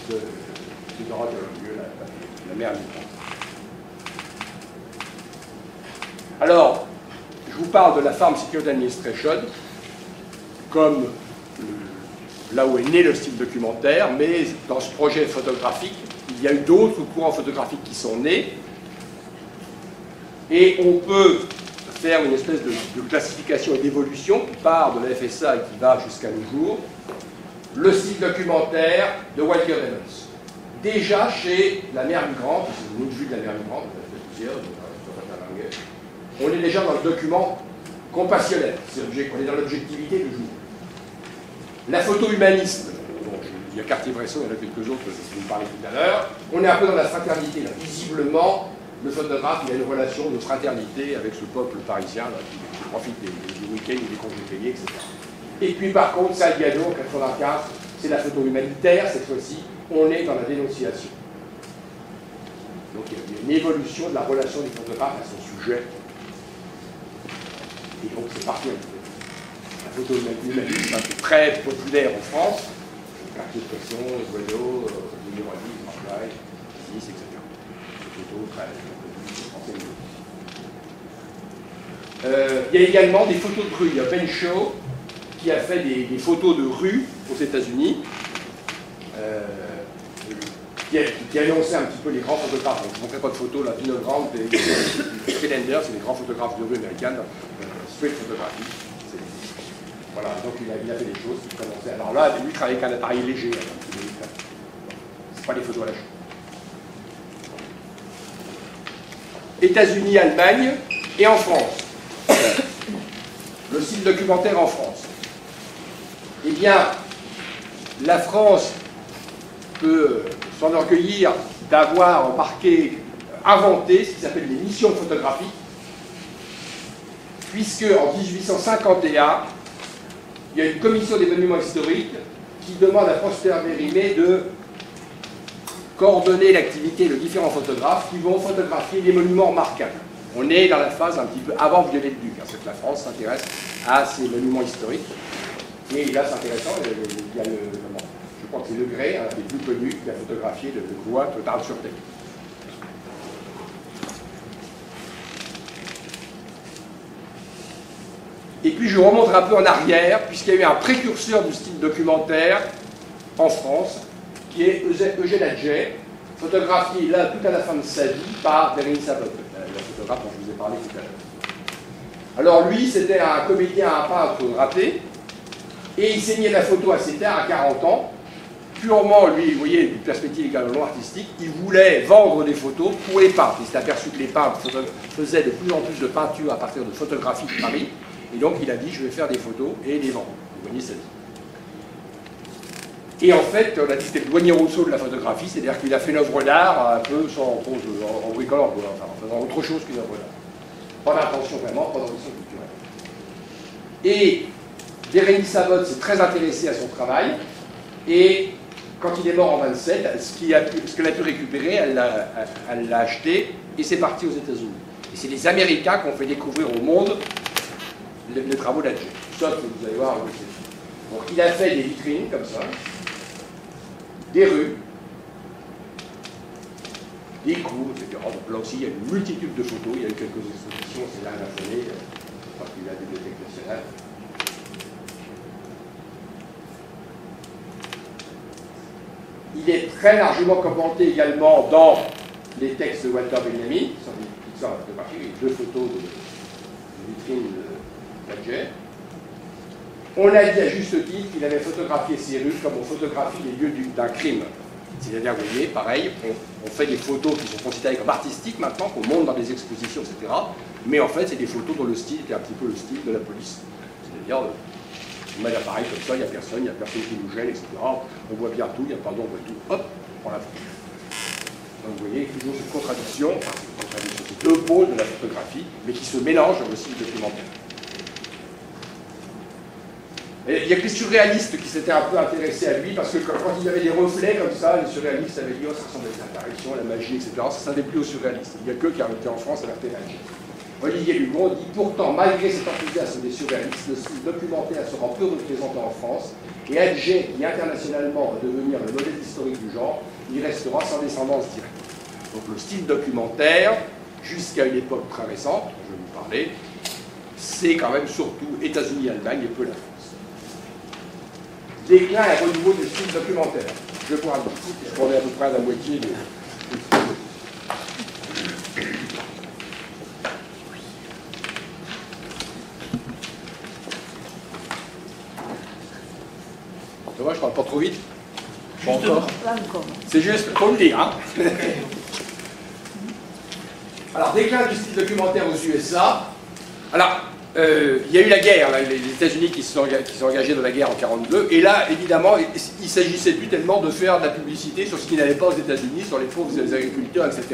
de Dorothea Lange, la mère migrante. Alors, je vous parle de la Farm Security Administration comme là où est né le style documentaire, mais dans ce projet photographique, il y a eu d'autres courants photographiques qui sont nés, et on peut faire une espèce de classification et d'évolution qui part de la FSA et qui va jusqu'à nos jours. Le style documentaire de Walter Evans. Déjà chez la mère migrante, c'est une autre vue de la mère migrante, on est déjà dans le document compassionnel, on est dans l'objectivité du jour. La photo humaniste, bon, il y a Cartier-Bresson, il y en a quelques autres, je vous parlais tout à l'heure, on est un peu dans la fraternité, là. Visiblement, le photographe, il a une relation de fraternité avec ce peuple parisien, là, qui profite des week-ends et des congés payés, etc. Et puis par contre, Salgado, en 1995, c'est la photo humanitaire, cette fois-ci, on est dans la dénonciation. Donc il y a une évolution de la relation du photographe à son sujet. Et donc c'est parti un peu. La photo humaniste, c'est très populaire en France. Cartier-Bresson, Guédot, Miroir, Marc-Laï, etc. Des photos très françaises. Il y a également des photos de rue. Il y a Ben Shaw qui a fait des photos de rue aux États-Unis. Qui a annoncé un petit peu les grands photographes. Je ne vous montrerai pas de photos, la Vinogrand et Friedlander, c'est les grands photographes de rue américaines, street photographie. Voilà, donc il a fait des choses qui commençaient. Alors là, lui, il travaillait avec un appareil léger. C'est pas des photos à la chute. États-Unis, Allemagne et en France. Le style documentaire en France. Eh bien, la France peut s'enorgueillir d'avoir inventé ce qui s'appelle les missions photographiques, puisque en 1851, il y a une commission des monuments historiques qui demande à Prosper Mérimée de coordonner l'activité de différents photographes qui vont photographier les monuments remarquables. On est dans la phase un petit peu avant Viollet-le-Duc, hein, c'est que la France s'intéresse à ces monuments historiques. Et là, c'est intéressant, il y a je crois que c'est Le Gray, un des plus connus, qui a photographié le Gouin total sur Terre. Et puis je remonte un peu en arrière, puisqu'il y a eu un précurseur du style documentaire en France, qui est Eugène Adjet, photographié là tout à la fin de sa vie par Bérénice Abbott, la photographe dont je vous ai parlé tout à l'heure. Alors lui, c'était un comédien, un peintre raté, et il saignait la photo assez tard, à 40 ans, purement, lui, vous voyez, une perspective également artistique, il voulait vendre des photos pour les peintres. Il s'est aperçu que les peintres faisaient de plus en plus de peintures à partir de photographies de Paris, et donc il a dit, je vais faire des photos et les vendre. Vous voyez, c'est... Et en fait, on a dit que c'était le douanier Rousseau de la photographie, c'est-à-dire qu'il a fait une œuvre d'art un peu en bricolant, enfin, en faisant autre chose qu'une œuvre d'art. Pas d'intention vraiment, pas d'ambition culturelle. Et Bérénice Abbott s'est très intéressée à son travail, et quand il est mort en 27, ce qu'elle a pu récupérer, elle l'a acheté, et c'est parti aux États-Unis. Et c'est les Américains qui ont fait découvrir au monde les travaux d'Adjet. Sauf que vous allez voir, donc il a fait des vitrines comme ça, des rues, des cours, etc. Donc là aussi, il y a une multitude de photos, il y a eu quelques expositions, c'est là à la Fontaine, je crois qu'il y a la Bibliothèque nationale. Il est très largement commenté également dans les textes de Walter Benjamin, sur les pixels photographiques, deux photos de vitrine d'Adjet. On a dit à juste titre qu'il avait photographié ces rues comme on photographie les lieux d'un crime. C'est-à-dire, vous voyez, pareil, on fait des photos qui sont considérées comme artistiques maintenant, qu'on monte dans des expositions, etc. Mais en fait, c'est des photos dont le style est un petit peu le style de la police. C'est-à-dire, on met l'appareil comme ça, il n'y a personne qui nous gêne, etc. On voit bien tout, il n'y a pas d'ombre, on voit tout, hop, on prend la photo. Donc vous voyez, toujours cette contradiction, c'est deux pôles de la photographie, mais qui se mélangent dans le style documentaire. Et il y a que les surréalistes qui s'étaient un peu intéressés à lui, parce que quand il y avait des reflets comme ça, les surréalistes avaient dit, oh, ça ressemble à des apparitions, à la magie, etc. Ça ne s'adaptait plus aux surréalistes. Il n'y a que qui avaient été en France à la télé. Olivier Lugon dit, pourtant, malgré cet enthousiasme des surréalistes, le style documentaire sera peu représenté en France, et Adjet, qui internationalement va devenir le modèle historique du genre, il restera sans descendance directe. Donc le style documentaire, jusqu'à une époque très récente, dont je vais vous parler, c'est quand même surtout États-Unis, Allemagne et peu la France. Déclin et renouveau du style documentaire. Je vais voir un petit coup, puisqu'on est à peu près à la moitié de... Dommage, je parle pas trop vite. Pas encore. C'est juste pour le dire. Hein. Alors, déclin du style documentaire aux USA. Alors, il y a eu la guerre, là, les États-Unis qui se sont engagés dans la guerre en 1942, et là, évidemment, il ne s'agissait plus tellement de faire de la publicité sur ce qui n'allait pas aux États-Unis, sur les pauvres agriculteurs, etc.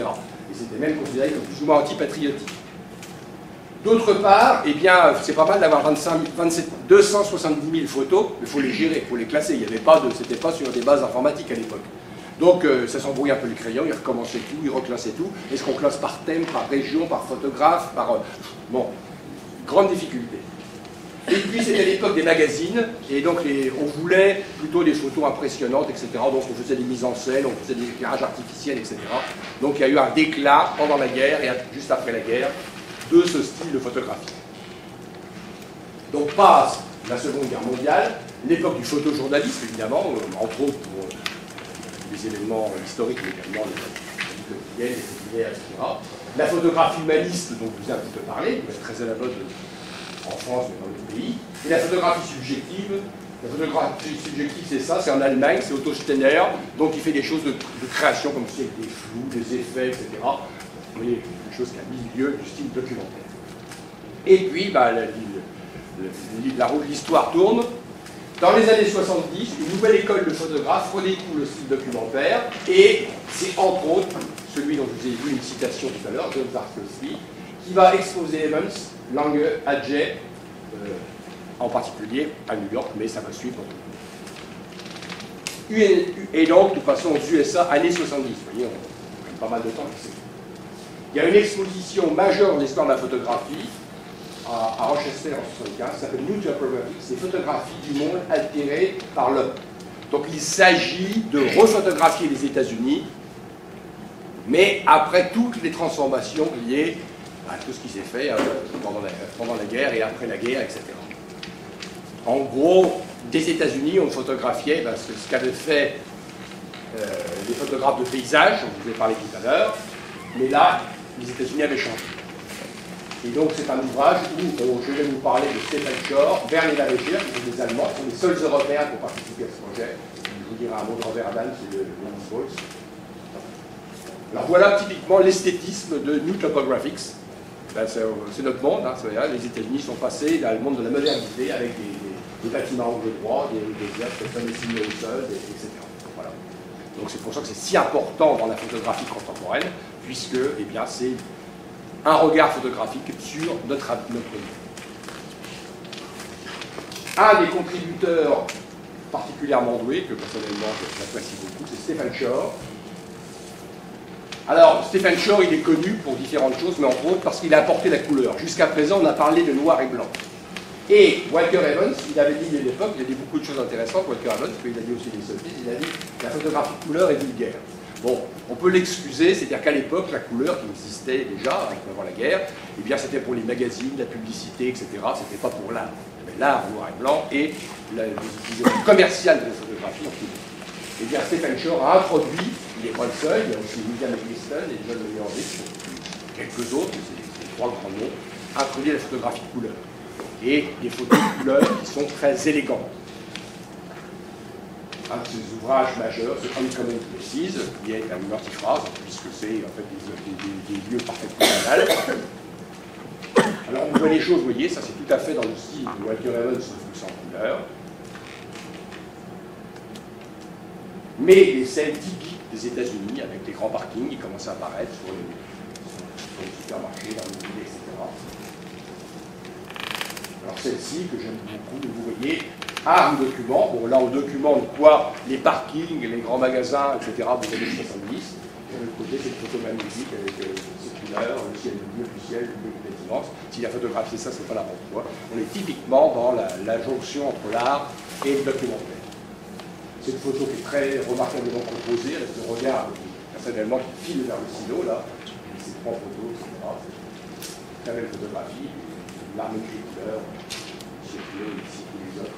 Et c'était même considéré comme plus ou moins antipatriotique. D'autre part, eh bien, c'est pas mal d'avoir 270 000 photos, mais il faut les gérer, il faut les classer. C'était pas sur des bases informatiques à l'époque. Donc, ça s'embrouille un peu les crayons, ils recommençaient tout, ils reclassaient tout. Est-ce qu'on classe par thème, par région, par photographe, par... Bon, grande difficulté. Et puis, c'était l'époque des magazines, et donc on voulait plutôt des photos impressionnantes, etc. Donc, on faisait des mises en scène, on faisait des éclairages artificiels, etc. Donc, il y a eu un déclin pendant la guerre et juste après la guerre de ce style de photographie. Donc passe la Seconde Guerre mondiale, l'époque du photojournalisme évidemment, entre autres pour les événements historiques, mais également les quotidiennes, les populaires, etc. La photographie humaniste dont je vous ai un petit peu parlé, qui est très à la mode en France mais dans d'autres pays, et la photographie subjective. La photographie subjective, c'est ça, c'est en Allemagne, c'est Otto Steiner, donc il fait des choses de création comme si avec des flous, des effets, etc. Vous voyez, quelque chose qui a milieu du style documentaire. Et puis, bah, la roue de l'histoire tourne. Dans les années 70, une nouvelle école de photographes redécouvre le style documentaire, et c'est entre autres celui dont je vous ai vu une citation tout à l'heure, John Tarkowski, qui va exposer Evans, Lange, Adjet, en particulier à New York, mais ça va suivre. Et donc, nous passons aux USA, années 70. Vous voyez, on a pas mal de temps ici. Il y a une exposition majeure de l'histoire de la photographie à Rochester en 1975, qui s'appelle New Topographics, c'est photographies du monde altérées par l'homme. Donc il s'agit de refotographier les États-Unis, mais après toutes les transformations liées à tout ce qui s'est fait pendant la guerre et après la guerre, etc. En gros, des États-Unis, on photographiait ce qu'avaient fait les photographes de paysage, dont je vous ai parlé tout à l'heure, mais là, les États-Unis avaient changé. Et donc c'est un ouvrage où je vais vous parler de Stefan Shor, Verne et la Régier, qui sont des Allemands, qui sont les seuls Européens qui ont participé à ce projet. Je vous dirai un mot de Robert Adam, c'est le Volks. Alors voilà typiquement l'esthétisme de New Topographics. Ben, c'est notre monde, hein, les États-Unis sont passés dans le monde de la modernité avec des bâtiments à angle droit, des œuvres comme les signes au sol, etc. Voilà. Donc c'est pour ça que c'est si important dans la photographie contemporaine, puisque eh bien, c'est un regard photographique sur notre monde. Un des contributeurs particulièrement doués, que personnellement j'apprécie beaucoup, c'est Stefan Shor. Alors, Stefan Shor, il est connu pour différentes choses, mais entre autres parce qu'il a apporté la couleur. Jusqu'à présent, on a parlé de noir et blanc. Et Walker Evans, il avait dit à l'époque, il a dit beaucoup de choses intéressantes, Walker Evans, parce qu'il a dit aussi des sottises, il a dit la photographie couleur est vulgaire. Bon, on peut l'excuser, c'est-à-dire qu'à l'époque, la couleur qui existait déjà, avant la guerre, eh bien c'était pour les magazines, la publicité, etc. C'était pas pour l'art. Il y avait l'art noir et blanc et l'utilisation commerciale de la photographie en couleur. Eh bien, Stephen Shore a introduit, il n'est pas le seul, il y a aussi William Eggleston et John Leonard, quelques autres, mais c'est les trois grands noms, introduit la photographie de couleur. Et des photos de couleur qui sont très élégantes. Un de ses ouvrages majeurs, c'est Uncommon Places, qui est un multiphrase, puisque c'est en fait des lieux parfaitement banals. Alors on voit les choses, vous voyez, ça c'est tout à fait dans le style de Walter Evans, sauf en couleur. Mais les scènes typiques des États-Unis, avec les grands parkings, qui commencent à apparaître sur les supermarchés, dans les villes, etc. Alors celle-ci, que j'aime beaucoup, vous voyez, un document. Bon, là, on documente quoi? Les parkings, les grands magasins, etc. des années 70. Et de l'autre côté, c'est une photo magnifique avec ces couleurs, le ciel bleu du ciel, le bleu du bâtiment. Si la photographie, ça, c'est pas la bonne fois. On est typiquement dans la jonction entre l'art et le documentaire. C'est une photo qui est très remarquablement composée, avec ce regard, personnellement, qui file vers le silo, là. Ces trois photos, etc. C'est une très belle photographie, l'harmonie des couleurs, c'est bleu, ici, tous les autres.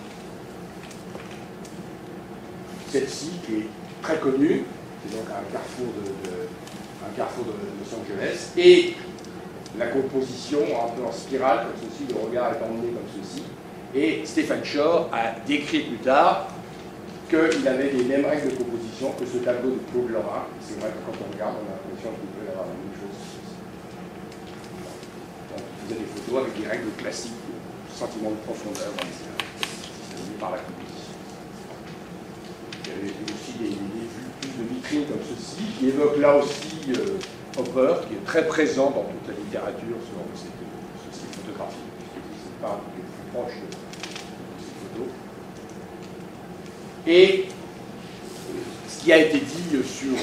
Celle-ci, qui est très connue, c'est donc un carrefour de Los Angeles, et la composition un peu en spirale, comme ceci, le regard est emmené comme ceci. Et Stephen Shore a décrit plus tard qu'il avait les mêmes règles de composition que ce tableau de Claude Lorrain. C'est vrai que quand on regarde, on a l'impression qu'il peut y avoir la même chose. Donc, il faisait des photos avec des règles classiques de sentiment de profondeur dans les scènes, par la composition. Il y avait aussi des vues plus de vitrines comme ceci, qui évoquent là aussi Hopper, qui est très présent dans toute la littérature sur ces photographies, puisque c'est pas le plus proche de ces photos. Et ce qui a été dit sur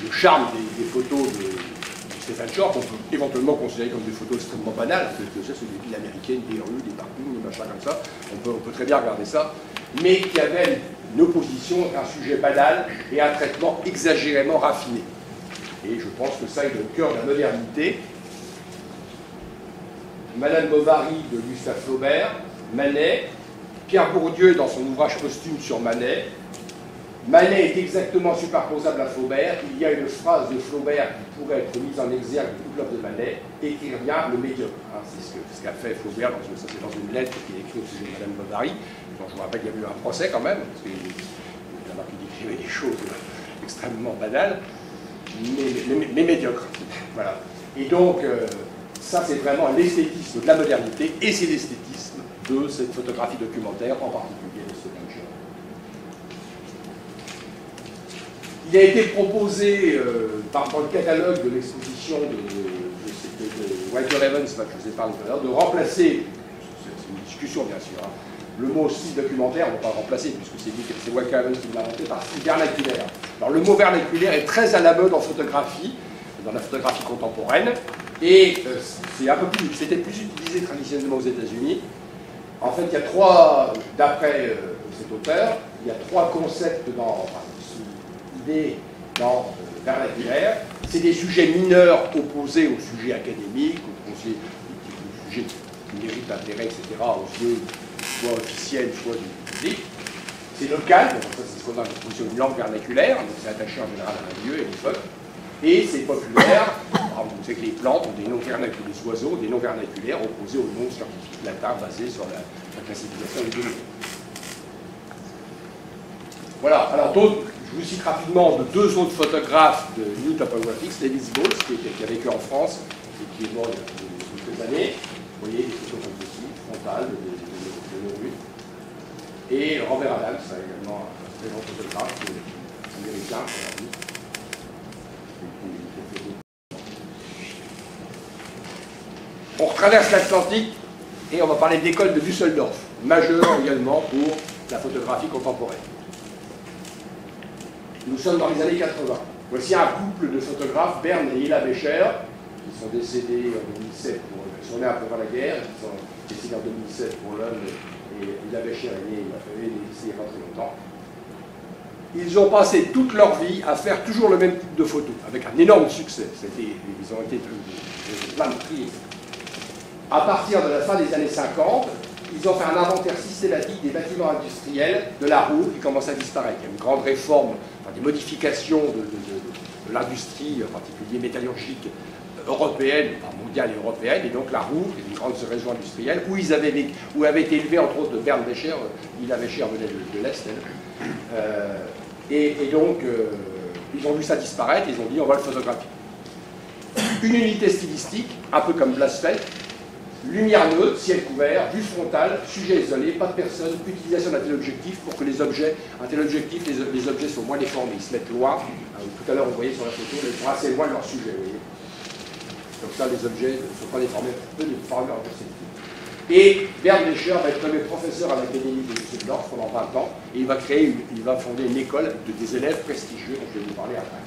le charme des photos de Stephen Shore, qu'on peut éventuellement considérer comme des photos extrêmement banales, que ça, c'est des villes américaines, des rues, des parkings, des machins comme ça, on peut très bien regarder ça, mais qui avait une opposition entre un sujet banal et un traitement exagérément raffiné. Et je pense que ça est au cœur de la modernité. Madame Bovary de Gustave Flaubert, Manet, Pierre Bourdieu dans son ouvrage posthume sur Manet. Manet est exactement superposable à Flaubert. Il y a une phrase de Flaubert qui pourrait être mise en exergue de toute l'œuvre de Manet, écrire bien le médiocre. Hein, c'est ce qu'a fait Flaubert, ça c'est dans une lettre qu'il a écrite au sujet de Madame Bovary. Donc, je vous rappelle qu'il y a eu un procès quand même, parce qu'il décrivait des choses extrêmement banales, mais médiocres. Voilà. Et donc, ça c'est vraiment l'esthétisme de la modernité, et c'est l'esthétisme de cette photographie documentaire, en particulier de Stephen Shore. Il a été proposé dans le catalogue de l'exposition de Walter Evans, que je vous ai parlé tout à l'heure, de remplacer, c'est une discussion bien sûr, hein, le mot style documentaire, on ne va pas le remplacer, puisque c'est Walter Evans qui l'a inventé, par style vernaculaire. Alors le mot vernaculaire est très à la mode en photographie, dans la photographie contemporaine, et c'est un peu plus, c'était plus utilisé traditionnellement aux États-Unis. En fait, il y a trois, d'après cet auteur, il y a trois concepts idées dans vernaculaire. C'est des sujets mineurs opposés aux sujets académiques, aux sujets qui méritent d'intérêt, etc., aux yeux soit officiels, soit du public. C'est local, donc ça c'est ce qu'on a l'exposition d'une langue vernaculaire, donc c'est attaché en général à un lieu et une époque. Et c'est populaire, vous savez que les plantes ont des noms vernaculaires, les oiseaux ont des noms vernaculaires opposés aux noms scientifiques latins basés sur la classification des données. Voilà, alors je vous cite rapidement de deux autres photographes de New Topographics, Davis Bowles, qui a vécu en France et qui est mort il y a quelques années. Vous voyez, des photos comme ceci, frontales, de nos rues. Et Robert Adams, également un très grand photographe américain, on retraverse l'Atlantique et on va parler de l'école de Düsseldorf, majeure également pour la photographie contemporaine. Nous sommes dans les années 80. Voici un couple de photographes, Bern et Hilla Becher, qui sont décédés en 2007, qui sont nés après la guerre, qui sont décédés en 2007 pour l'homme, et Hilla Becher est né il y a pas très longtemps. ils ont passé toute leur vie à faire toujours le même type de photos, avec un énorme succès. Ils ont été plein de prix. À partir de la fin des années 50, ils ont fait un inventaire systématique des bâtiments industriels de la roue qui commence à disparaître. Il y a une grande réforme, enfin, des modifications de l'industrie, en particulier métallurgique, européenne, enfin mondiale et européenne, et donc la roue, qui est une grande région industrielle, où avait été élevé entre autres de Bernd Becher, Ila Becher venait de l'Est, et donc ils ont vu ça disparaître, ils ont dit on va le photographier. Une unité stylistique, un peu comme Blasfeld, lumière neutre, ciel couvert, vue frontale, sujet isolé, pas de personne, utilisation d'un tel objectif pour que les objets, un tel objectif, les objets sont moins déformés, ils se mettent loin. Tout à l'heure, vous voyez sur la photo, ils sont assez loin de leur sujet, vous voyez. Comme ça, les objets ne sont pas déformés, peu déformés en perspective. Et Bernd Becher va être nommé professeur à l'Académie de Düsseldorf pendant 20 ans, et il va fonder une école avec des élèves prestigieux, dont je vais vous parler après.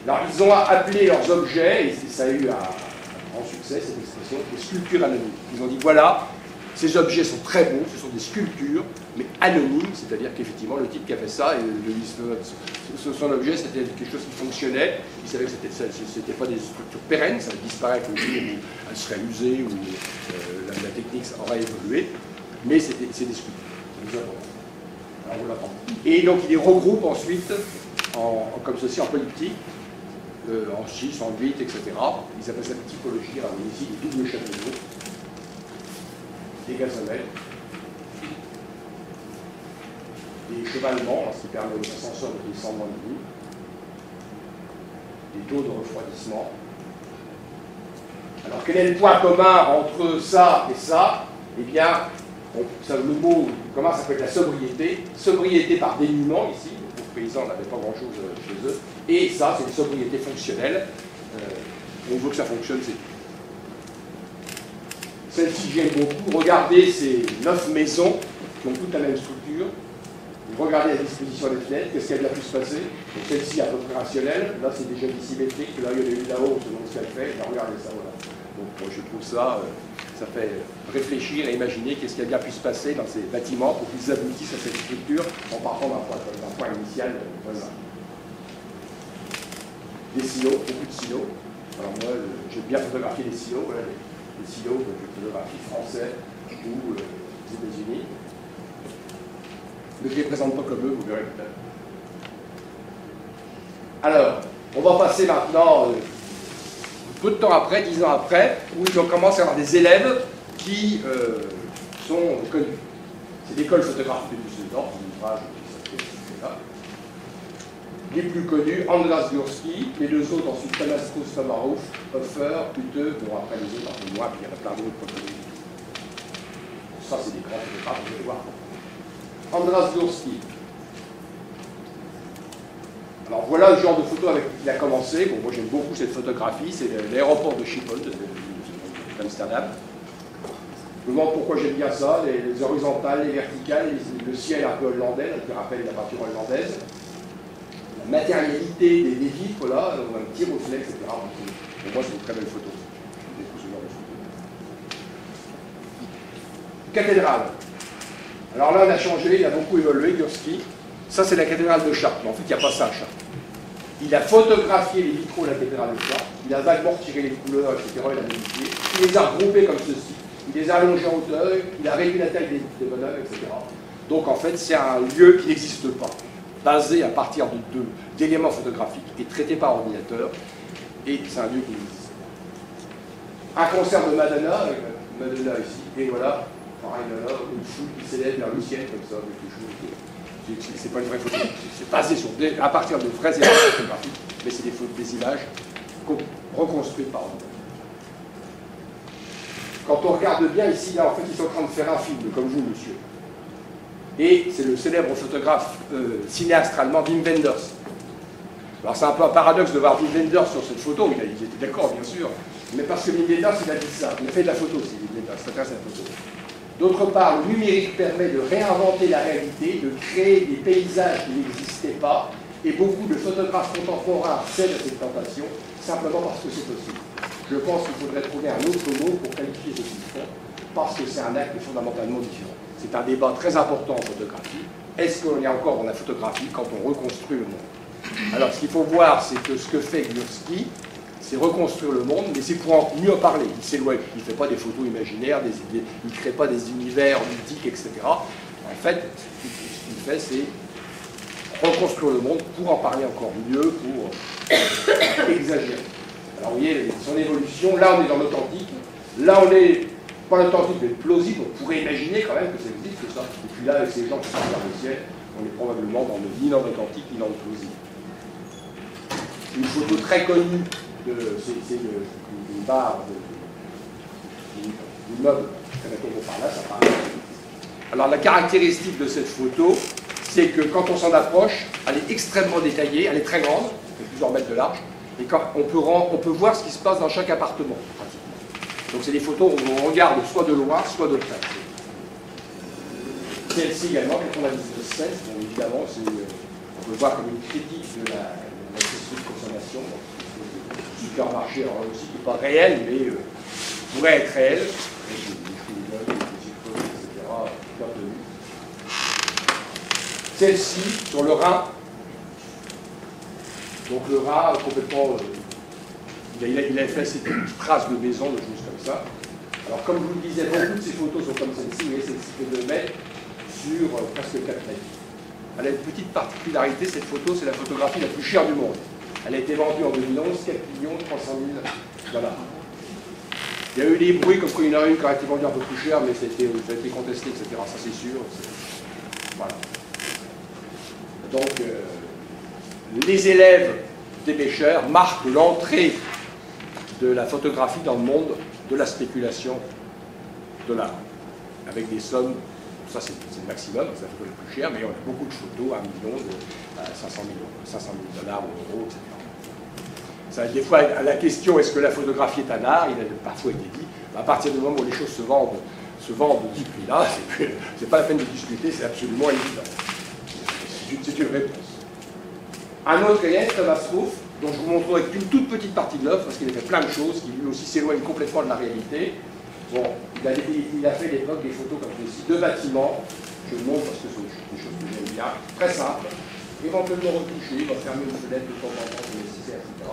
Alors, ils ont appelé leurs objets, et ça a eu un grand succès, cette expression, des sculptures anonymes. Ils ont dit, voilà, ces objets sont très beaux, ce sont des sculptures, mais anonymes, c'est-à-dire qu'effectivement, le type qui a fait ça, son objet, c'était quelque chose qui fonctionnait, il savait que c'était pas des structures pérennes, ça disparaît au jour où elles seraient usées, ou la technique aurait évolué, mais c'est des sculptures. Alors, on l'apprend. Et donc, il les regroupe ensuite, comme ceci, en polyptyque, en 6, en 8, etc. Ils appellent ça la typologie, alors ici, des doubles châteaux, des gazonnets, des chevalements, ce qui permet aux ascenseurs de descendre dans le lit, des taux de refroidissement. Alors quel est le point commun entre ça et ça? Eh bien, le mot commun s'appelle la sobriété. Sobriété par dénuement ici, les paysans n'avaient pas grand-chose chez eux. Et ça, c'est une sobriété fonctionnelle. On veut que ça fonctionne, c'est tout. Celle-ci, j'aime beaucoup. Regardez ces 9 maisons qui ont toutes la même structure. Regardez la disposition des fenêtres, qu'est-ce qui a bien pu se passer. Celle-ci est à peu près rationnelle. Là, c'est déjà dissymétrique. Là, il y en a une là-haut, selon ce qu'elle fait. Là, regardez ça, voilà. Donc, moi, je trouve ça, ça fait réfléchir et imaginer qu'est-ce qui a bien pu se passer dans ces bâtiments pour qu'ils aboutissent à cette structure en partant d'un point initial voisin. Des silos, beaucoup de silos. Alors moi, j'aime bien photographier les silos. Voilà, les silos que je photographie français ou aux États-Unis. Mais je ne les présente pas comme eux, vous verrez peut-être. Alors, on va passer maintenant, peu de temps après, 10 ans après, où on commence à avoir des élèves qui sont connus. C'est l'école photographique de Düsseldorf, un ouvrage qui s'appelle là. Les plus connus, Andras Gursky, les deux autres ensuite, Tamaskus Tomarov, Hofer, Hütte, bon après les autres, un peu moins, puis il y en a plein d'autres connus. Ça, c'est des grands photographes, vous allez voir. Andras Gursky. Alors voilà le genre de photo avec qui il a commencé. Bon, moi j'aime beaucoup cette photographie, c'est l'aéroport de Schiphol, d'Amsterdam. Je me demande pourquoi j'aime bien ça, les horizontales, les verticales, le ciel un peu hollandais, qui rappelle la peinture hollandaise. La matérialité des vitres, là, on a un petit reflet, etc. Pour moi, c'est une très belle photo. J'aime beaucoup ce genre de photo. Cathédrale. Alors là, on a changé, il a beaucoup évolué, Gursky. Ça, c'est la cathédrale de Chartres. Mais en fait, il n'y a pas ça à Chartres. Il a photographié les vitraux de la cathédrale de Chartres. Il a vaguement retiré les couleurs, etc. Il a modifié. Il les a regroupés comme ceci. Il les a allongés en hauteur. Il a réduit la taille des bonhommes, etc. Donc, en fait, c'est un lieu qui n'existe pas, basé à partir d'éléments photographiques et traité par ordinateur. Et c'est un lieu qui n'existe pas. Un concert de Madonna, avec Madonna ici. Et voilà, pareil là, une foule qui s'élève vers le ciel, comme ça, avec quelque chose qui... C'est pas une vraie photo, c'est basé à partir de vrais éléments photographiques, mais c'est des images reconstruits par ordinateur. Quand on regarde bien ici, là, en fait, ils sont en train de faire un film, comme vous, monsieur. Et c'est le célèbre photographe cinéaste allemand Wim Wenders. Alors c'est un peu un paradoxe de voir Wim Wenders sur cette photo, il était d'accord, bien sûr, mais parce que Wim Wenders, il a dit ça, il a fait de la photo, c'est Wim Wenders, ça intéresse la photo. D'autre part, le numérique permet de réinventer la réalité, de créer des paysages qui n'existaient pas, et beaucoup de photographes contemporains cèdent à cette tentation, simplement parce que c'est possible. Je pense qu'il faudrait trouver un autre mot pour qualifier ce qu'ils font, parce que c'est un acte fondamentalement différent. C'est un débat très important en photographie. Est-ce qu'on est encore dans la photographie quand on reconstruit le monde? Alors, ce qu'il faut voir, c'est que ce que fait Gursky, c'est reconstruire le monde, mais c'est pour en mieux parler. Il s'éloigne, il ne fait pas des photos imaginaires, il ne crée pas des univers mythiques, etc. En fait, ce qu'il fait, c'est reconstruire le monde pour en parler encore mieux, pour exagérer. Alors, vous voyez son évolution. Là, on est dans l'authentique. Là, on est pas l'authentique, mais plausible. On pourrait imaginer quand même que ça existe, que ça. Et puis là, avec ces gens qui sont dans le ciel, on est probablement ni dans l'authentique, ni dans le plausible. Une photo très connue, c'est une barre d'immeuble par là, ça parle. Alors la caractéristique de cette photo, c'est que quand on s'en approche, elle est extrêmement détaillée, elle est très grande, elle fait plusieurs mètres de large, et quand on peut voir ce qui se passe dans chaque appartement, pratiquement. Donc c'est des photos où on regarde soit de loin, soit de près. Celle-ci également, 96, bon, évidemment, on peut voir comme une critique de la société de consommation, supermarché, alors aussi qui n'est pas réel, mais pourrait être réel, celle-ci, sur le Rhin, donc le Rhin, complètement, il a fait ces petites traces de maisons, de choses comme ça. Alors comme je vous le disais, beaucoup de ces photos sont comme celle-ci, mais celle-ci fait 2 mètres sur presque 4 mètres. Elle a une petite particularité, cette photo, c'est la photographie la plus chère du monde. Elle a été vendue en 2011, 4 300 000 $. Il y a eu des bruits comme quoi il y en a une qui a été vendue un peu plus cher, mais ça a été contesté, etc. Ça c'est sûr. Voilà. Donc, les élèves des pêcheurs marquent l'entrée de la photographie dans le monde de la spéculation de l'art, avec des sommes, ça c'est le maximum, c'est la photo la plus chère, mais on a beaucoup de photos, 1 million, 500 000 $ ou euros, etc. Ça, des fois, à la question est-ce que la photographie est un art, il a parfois été dit, à partir du moment où les choses se vendent de ce prix-là, c'est pas la peine de discuter, c'est absolument évident. C'est une réponse. Un autre élève, Thomas Ruff, dont je vous montrerai qu'une toute petite partie de l'œuvre, parce qu'il a fait plein de choses qui lui aussi s'éloignent complètement de la réalité. Bon, il a fait à l'époque des photos comme ceci, 2 bâtiments, je vous montre parce que ce sont des choses que j'aime bien, très simples, éventuellement retouchées, il va fermer une fenêtre de temps en temps, c'est nécessaire, etc.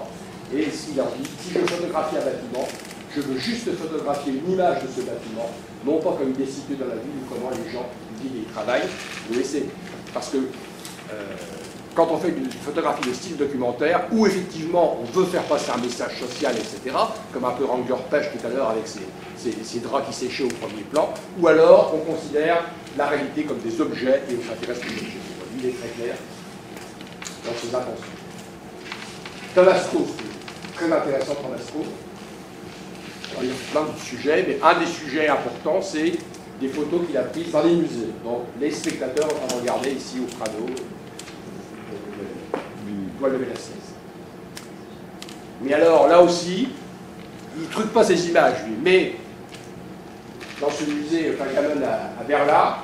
Et il leur dit, si je photographie un bâtiment, je veux juste photographier une image de ce bâtiment, non pas comme il est situé dans la ville ou comment les gens vivent et travaillent. Vous laissez. Parce que quand on fait une photographie de style documentaire, où effectivement on veut faire passer un message social, etc., comme un peu Ranger Pêche tout à l'heure avec ces draps qui séchaient au premier plan, ou alors on considère la réalité comme des objets et on s'intéresse aux objets. Il est très clair dans ses intentions. Thomas Ruff, très intéressant Thomas Ruff. Il y a plein de sujets, mais un des sujets importants, c'est des photos qu'il a prises dans les musées. Donc les spectateurs vont regarder ici au Prado, doit lever la 16. Mais alors, là aussi, il ne truque pas ses images, lui, mais dans ce musée Pergamon à Berlin,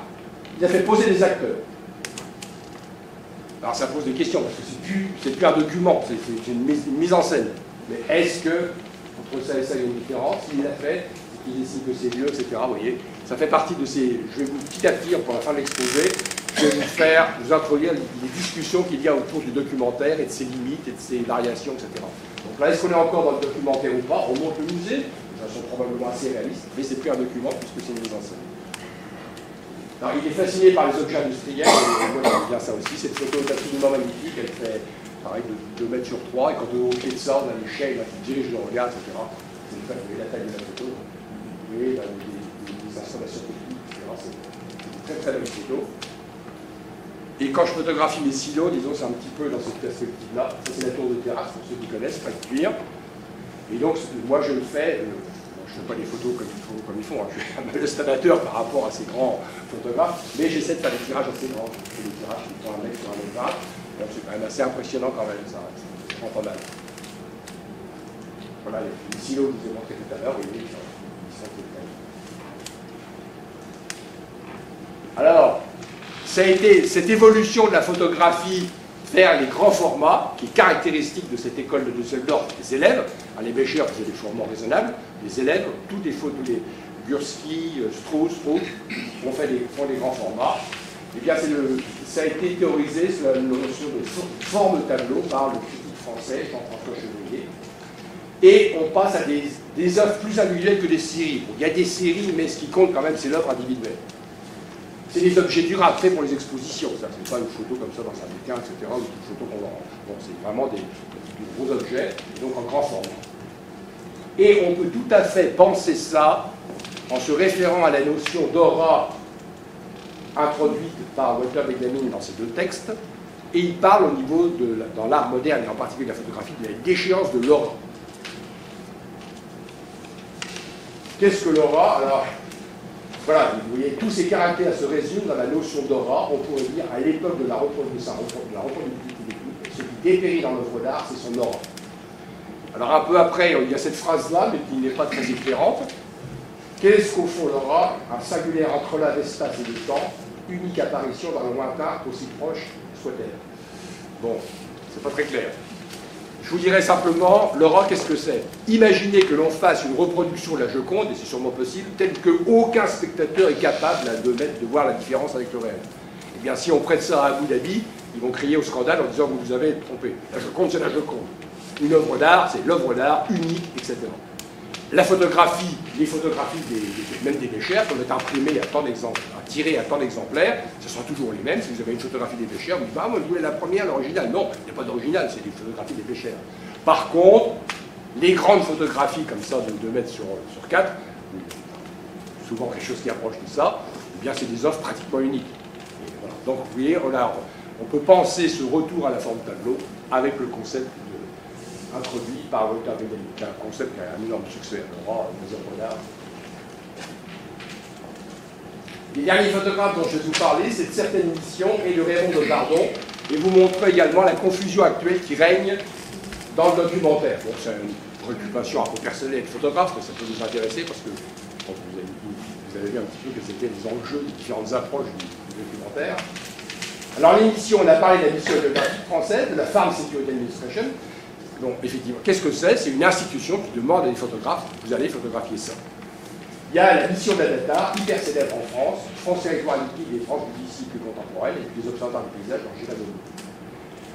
il a fait poser des acteurs. Alors ça pose des questions, parce que c'est plus un document, c'est une mise en scène. Mais est-ce que, entre ça et ça, il y a une différence? S'il l'a fait, qu'il décide que c'est mieux, etc. Vous voyez, ça fait partie de ces... Je vais vous, petit à petit, pour la fin de l'exposé, je vais vous introduire les discussions qu'il y a autour du documentaire et de ses limites et de ses variations, etc. Donc là, est-ce qu'on est encore dans le documentaire ou pas? On monte le musée, ça sont probablement assez réalistes, mais c'est plus un document puisque c'est une mise en scène. Alors, il est fasciné par les objets industriels, et moi j'aime bien ça aussi. Cette photo est absolument magnifique, elle fait pareil de 2 mètres sur 3, et quand on est au pied de ça, on a l'échelle qui dirige le regard, etc. Vous voyez la taille de la photo, vous voyez les installations techniques, etc. C'est une très très belle photo. Et quand je photographie mes silos, disons, c'est un petit peu dans cette perspective-là. Ça, c'est la tour de terrasse, pour ceux qui connaissent, pas de cuir. Et donc, moi, je le fais, je ne fais pas les photos comme ils font, hein. Je suis un modeste amateur par rapport à ces grands photographes, mais j'essaie de faire des tirages assez grands. Je fais des tirages qui font 1 mètre sur 1 mètre 20. Donc, c'est quand même assez impressionnant quand même, ça prend pas mal. Voilà, les silos que je vous ai montrés tout à l'heure, vous voyez, ils sont très. Alors, ça a été cette évolution de la photographie vers les grands formats, qui est caractéristique de cette école de Düsseldorf, des élèves. Les pêcheurs faisaient des formats raisonnables, les élèves, tous les Gursky, Strauss, font des grands formats. Eh bien, ça a été théorisé sur la notion de forme tableau par le critique français Jean-François Chevrier. Et on passe à des œuvres plus individuelles que des séries. Bon, il y a des séries, mais ce qui compte quand même, c'est l'œuvre individuelle. C'est des objets durables faits pour les expositions. Ça, c'est pas une photo comme ça dans un bouquin, etc., ou une photo qu'on leur range. Donc, c'est vraiment des gros objets, donc en grand format. Et on peut tout à fait penser ça en se référant à la notion d'aura introduite par Walter Benjamin dans ces deux textes, et il parle au niveau dans l'art moderne, et en particulier la photographie, de la déchéance de l'aura. Qu'est-ce que l'aura? Alors, voilà, vous voyez, tous ces caractères se résument dans la notion d'aura. On pourrait dire, à l'époque de la reproductivité des coups, ce qui dépérit dans l'œuvre d'art, c'est son aura. Alors un peu après, il y a cette phrase-là, mais qui n'est pas très éclairante. Qu'est-ce qu'au fond l'aura? Un singulier entrelac d'espace et de temps, unique apparition dans le lointain, aussi proche soit-elle. Bon, c'est pas très clair. Je vous dirais simplement, l'aura, qu'est-ce que c'est? Imaginez que l'on fasse une reproduction de la Joconde, et c'est sûrement possible, telle qu'aucun spectateur est capable de voir la différence avec le réel. Eh bien, si on prête ça à Abu Dhabi, ils vont crier au scandale en disant que vous avez trompé. La Joconde, c'est la Joconde. Une œuvre d'art, c'est l'œuvre d'art unique, etc. La photographie, les photographies même des Béchers, peuvent être imprimées à tant d'exemplaires, tirées à tant d'exemplaires, ce sont toujours les mêmes. Si vous avez une photographie des Béchers, vous dites, ah, moi je voulais la première, l'original. Non, il n'y a pas d'original, c'est des photographies des Béchers. Par contre, les grandes photographies comme ça, de 2 mètres sur 4, souvent quelque chose qui approche de ça, eh bien c'est des offres pratiquement uniques. Et voilà. Donc vous voyez, on peut penser ce retour à la forme tableau avec le concept introduit par Walter Benjamin, qui est un concept qui a un énorme succès à l'Aura, les œuvres d'art. Les derniers photographes dont je vais vous parler, c'est de certaines missions et de Raymond de Bardon, et vous montrer également la confusion actuelle qui règne dans le documentaire. Bon, c'est une préoccupation un peu personnelle de photographe, mais ça peut vous intéresser parce que vous avez vu un petit peu que c'était les enjeux des différentes approches du documentaire. Alors l'émission, on a parlé de la mission géographique française, de la Farm Security Administration. Donc, effectivement, qu'est-ce que c'est? C'est une institution qui demande à des photographes, vous allez photographier ça. Il y a la mission d'Adatar, hyper célèbre en France Territoire Liquide et France du disciple plus contemporaine, et puis les observateurs du paysage dans Géladono.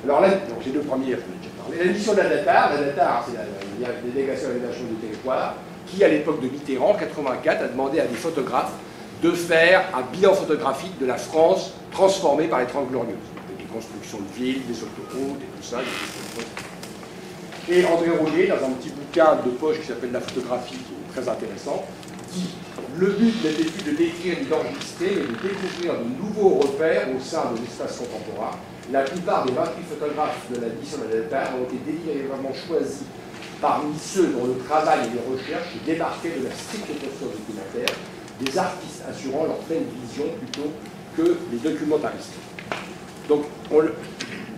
Alors là, donc les deux premières, je vous ai déjà parlé. La mission d'Adatar, c'est la délégation à l'aménagement du territoire, qui à l'époque de Mitterrand, en 1984, a demandé à des photographes de faire un bilan photographique de la France transformée par les 30 Glorieuses. Des constructions de villes, des autoroutes et tout ça. Et André Roger, dans un petit bouquin de poche qui s'appelle La photographie, qui est très intéressant, dit « Le but n'était plus de décrire ni d'enregistrer, mais de découvrir de nouveaux repères au sein de l'espace contemporain. La plupart des 28 photographes de la mission d'Adatar ont été délibérément choisis parmi ceux dont le travail et les recherches débarquaient de la stricte posture documentaire, des artistes assurant leur pleine vision plutôt que les documentaristes. » Donc,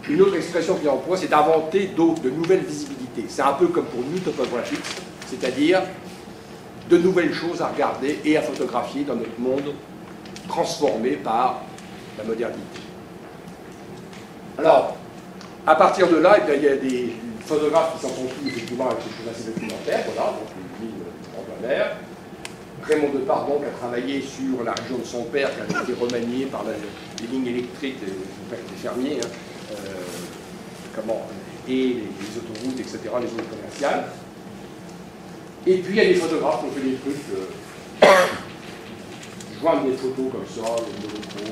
une autre expression qu'il emploie, c'est d'inventer de nouvelles visibilités. C'est un peu comme pour New Topographics, c'est-à-dire de nouvelles choses à regarder et à photographier dans notre monde transformé par la modernité. Alors, à partir de là, il y a des photographes qui s'en sont pris effectivement avec ces choses assez documentaires, voilà, donc les lignes en plein air. Raymond Depardon qui a travaillé sur la région de son père, qui a été remaniée par les lignes électriques des fermiers, hein, et les autoroutes, etc., les zones commerciales. Et puis il y a des photographes qui ont fait des trucs, joindre des photos comme ça, les monochrome,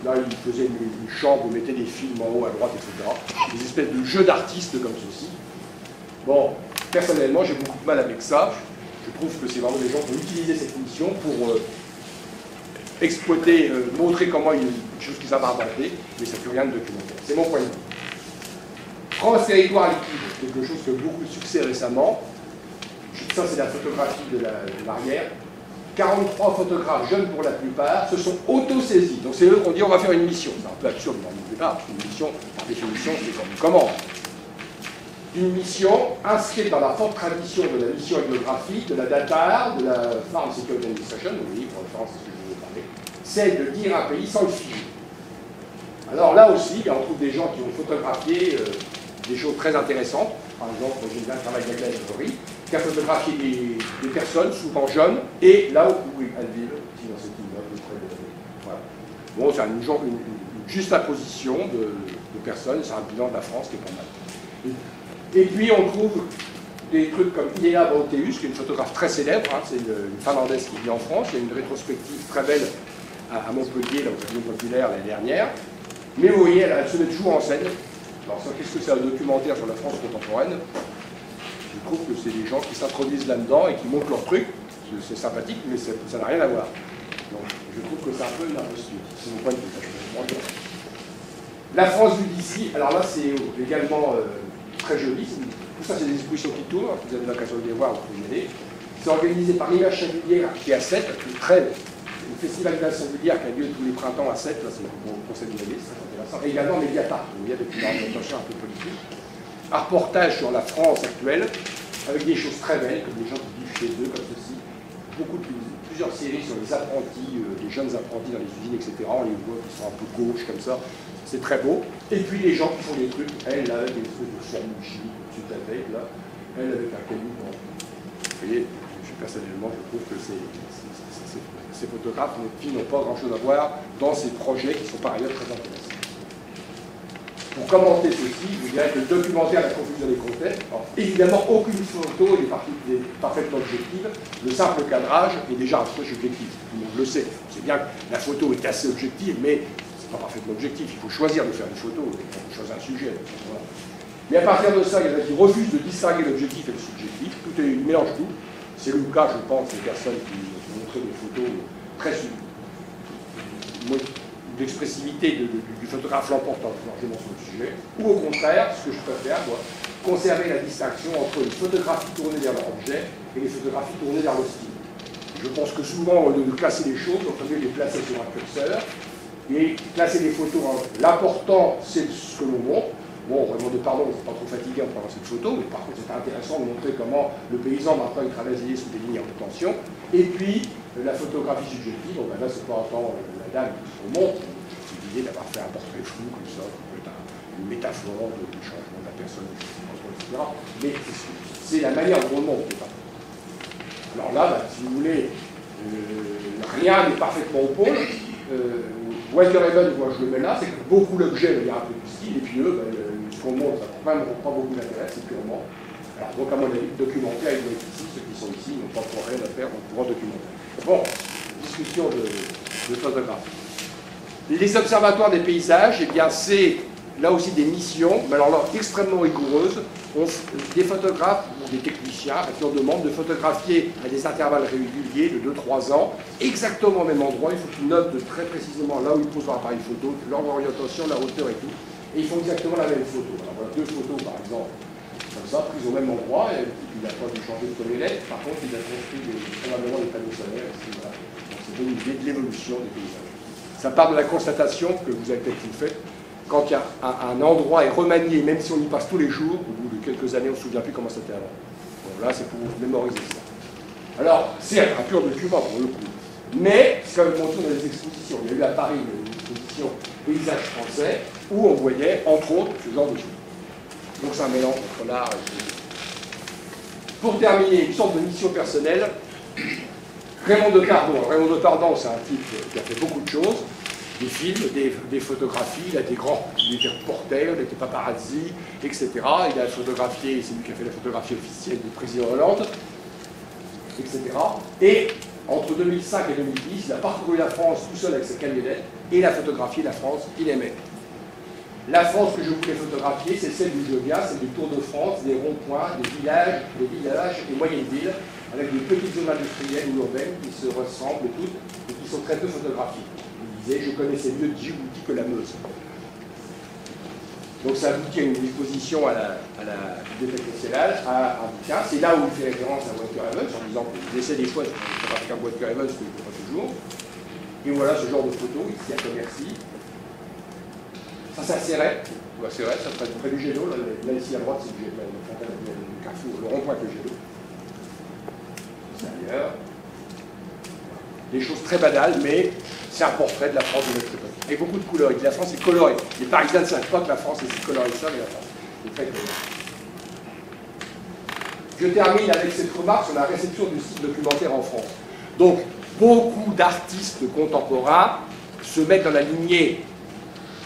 là ils faisaient une chambre, vous mettez des films en haut à droite, etc. Des espèces de jeux d'artistes comme ceci. Bon, personnellement, j'ai beaucoup de mal avec ça. Je trouve que c'est vraiment des gens qui ont utilisé cette mission pour exploiter, montrer comment une chose qu'ils avaient inventée, mais ça ne fait rien de documentaire. C'est mon point de vue. France Territoire Liquide, quelque chose qui a eu beaucoup de succès récemment. Ça, c'est la photographie de l'arrière. 43 photographes, jeunes pour la plupart, se sont auto-saisis. Donc c'est eux qui ont dit on va faire une mission. C'est un peu absurde dans le départ, parce qu'une mission, par définition, c'est comme une commande. Une mission inscrite dans la forte tradition de la mission ethnographique, de la DATAR, de la Farm Security Administration, oui, pour référence à ce que je vous ai parlé, c'est de dire un pays sans le figer. Alors là aussi, on trouve des gens qui ont photographié des choses très intéressantes. Par exemple, j'ai bien le travail d'Aglaé Jory, qui a photographié des personnes, souvent jeunes, et là où elles vivent, dans cet immeuble. Voilà. Bon, c'est une juste imposition de personnes, c'est un bilan de la France qui est pas mal. Et puis on trouve des trucs comme Iléna Brauteus, qui est une photographe très célèbre, hein, c'est une Finlandaise qui vit en France, il y a une rétrospective très belle à Montpellier, là, au Pavillon Populaire, l'année dernière. Mais vous voyez, elle se met toujours en scène. Alors qu'est-ce que c'est un documentaire sur la France contemporaine? Je trouve que c'est des gens qui s'introduisent là-dedans et qui montrent leur truc. C'est sympathique, mais ça n'a rien à voir. Donc je trouve que c'est un peu une imposture. C'est mon point de vue. La France vue d'ici, alors là c'est également très joli. Tout ça, c'est des expositions qui tournent, vous avez l'occasion de les voir, vous pouvez y aller. C'est organisé par l'Image Singulière qui est à 7, le festival d'image singulière qui a lieu tous les printemps à 7, là c'est le conseil de l'année, c'est intéressant. Et également Mediapart, vous voyez, avec une orientation un peu politique. Un reportage sur la France actuelle, avec des choses très belles, comme des gens qui vivent chez eux, comme ceci. Plusieurs séries sur les apprentis, les jeunes apprentis dans les usines, etc. On les voit qui sont un peu gauche, comme ça. C'est très beau. Et puis les gens qui font des trucs, elle, là, avec des espèces de formule chimique au-dessus de la tête, là. Elle, avec un caillou. Vous voyez, personnellement, je trouve que ces photographes, nos filles, n'ont pas grand-chose à voir dans ces projets qui sont par ailleurs très intéressants. Pour commenter ceci, je dirais que le documentaire La confusion des contextes, évidemment, aucune photo n'est parfaitement objective. Le simple cadrage est déjà un approche objectif. Tout le monde le sait. C'est bien que la photo est assez objective, mais ce n'est pas parfaitement objectif. Il faut choisir de faire une photo, il faut choisir un sujet. Voilà. Mais à partir de ça, il y en a qui refusent de distinguer l'objectif et le subjectif. Tout est mélange tout. C'est le cas, je pense, des personnes qui ont montré des photos très d'expressivité du photographe l'emporte largement sur le sujet, ou au contraire, ce que je préfère, moi, conserver la distinction entre les photographies tournées vers leur objet et les photographies tournées vers le style. Je pense que souvent, au lieu de classer les choses, on peut mieux les placer sur un curseur, et classer les photos, l'important, c'est ce que l'on montre. Bon, vraiment de pardon, c'est pas trop fatigué en prenant cette photo, mais par contre, c'est intéressant de montrer comment le paysan, maintenant, il travaille sous des lignes en tension. Et puis, la photographie subjective, bon, ben là, c'est pas tant la dame qui se montre, c'est l'idée d'avoir fait un portrait flou comme ça, qui peut être une métaphore du changement de la personne, etc. Mais c'est la manière dont on le montre. Alors là, ben, si vous voulez, rien n'est parfaitement au pôle. Walter Evans, moi je le mets là, c'est que beaucoup l'objet, il y a un peu du style, et puis eux, ben, ce qu'on montre, ça n'a pas beaucoup d'intérêt, c'est purement. Alors, donc, à mon avis, documentaire, ils doivent être ici, ceux qui sont ici, n'ont pas trop rien à faire, donc pour documentaire. Bon, discussion de photographie. Les observatoires des paysages, eh bien, c'est là aussi des missions, mais alors là, extrêmement rigoureuses. Des photographes, ou des techniciens, à qui on demande de photographier à des intervalles réguliers de 2-3 ans, exactement au même endroit. Il faut qu'ils notent très précisément là où ils posent leur appareil photo, leur orientation, la hauteur et tout. Et ils font exactement la même photo. Alors voilà, 2 photos par exemple, comme ça, prises au même endroit. Et il n'a pas dû changer de colonnettes. Par contre, il a construit probablement des panneaux solaires. Donc c'est une idée de l'évolution des paysages. Ça part de la constatation que vous avez peut-être fait. Quand il y a un endroit est remanié, même si on y passe tous les jours, au bout de quelques années, on ne se souvient plus comment c'était avant. Donc là, c'est pour mémoriser ça. Alors, c'est un pur document pour le coup. Mais, c'est comme on tourne dans les expositions. Il y a eu à Paris une exposition Paysage français, où on voyait, entre autres, ce genre de choses. Donc c'est un mélange entre l'art et le... Pour terminer, une sorte de mission personnelle, Raymond Depardon, c'est un type qui a fait beaucoup de choses. Des films, des photographies, il a des grands, il était reporter, il était paparazzi, etc. Il a photographié, c'est lui qui a fait la photographie officielle du président Hollande, etc. Et entre 2005 et 2010, il a parcouru la France tout seul avec sa camionnette et il a photographié la France qu'il aimait. La France que je voulais photographier, c'est celle du Jogia, c'est du Tour de France, des ronds-points, des villages et moyennes villes, avec des petites zones industrielles ou urbaines qui se ressemblent toutes et qui sont très peu photographiées. Je connaissais mieux Djibouti que la Meuse. Donc ça aboutit à une exposition à la Bibliothèque nationale, à un bouquin. C'est là où il fait référence à Walter Evans, en disant qu'il essaie des fois de photographier un Walter Evans, mais il ne faut pas toujours. Et voilà ce genre de photo, ici à Commercy. Ça s'insérait, c'est vrai, ça serait près du jet d'eau. Là, ici à droite, c'est le carrefour, le rond-point avec le jet d'eau. C'est ailleurs. Des choses très banales, mais c'est un portrait de la France de notre époque. Avec beaucoup de couleurs. La France est colorée. Les Parisiens ne savent pas que la France est si colorée que ça, mais la France est très colorée. Je termine avec cette remarque sur la réception du style documentaire en France. Donc, beaucoup d'artistes contemporains se mettent dans la lignée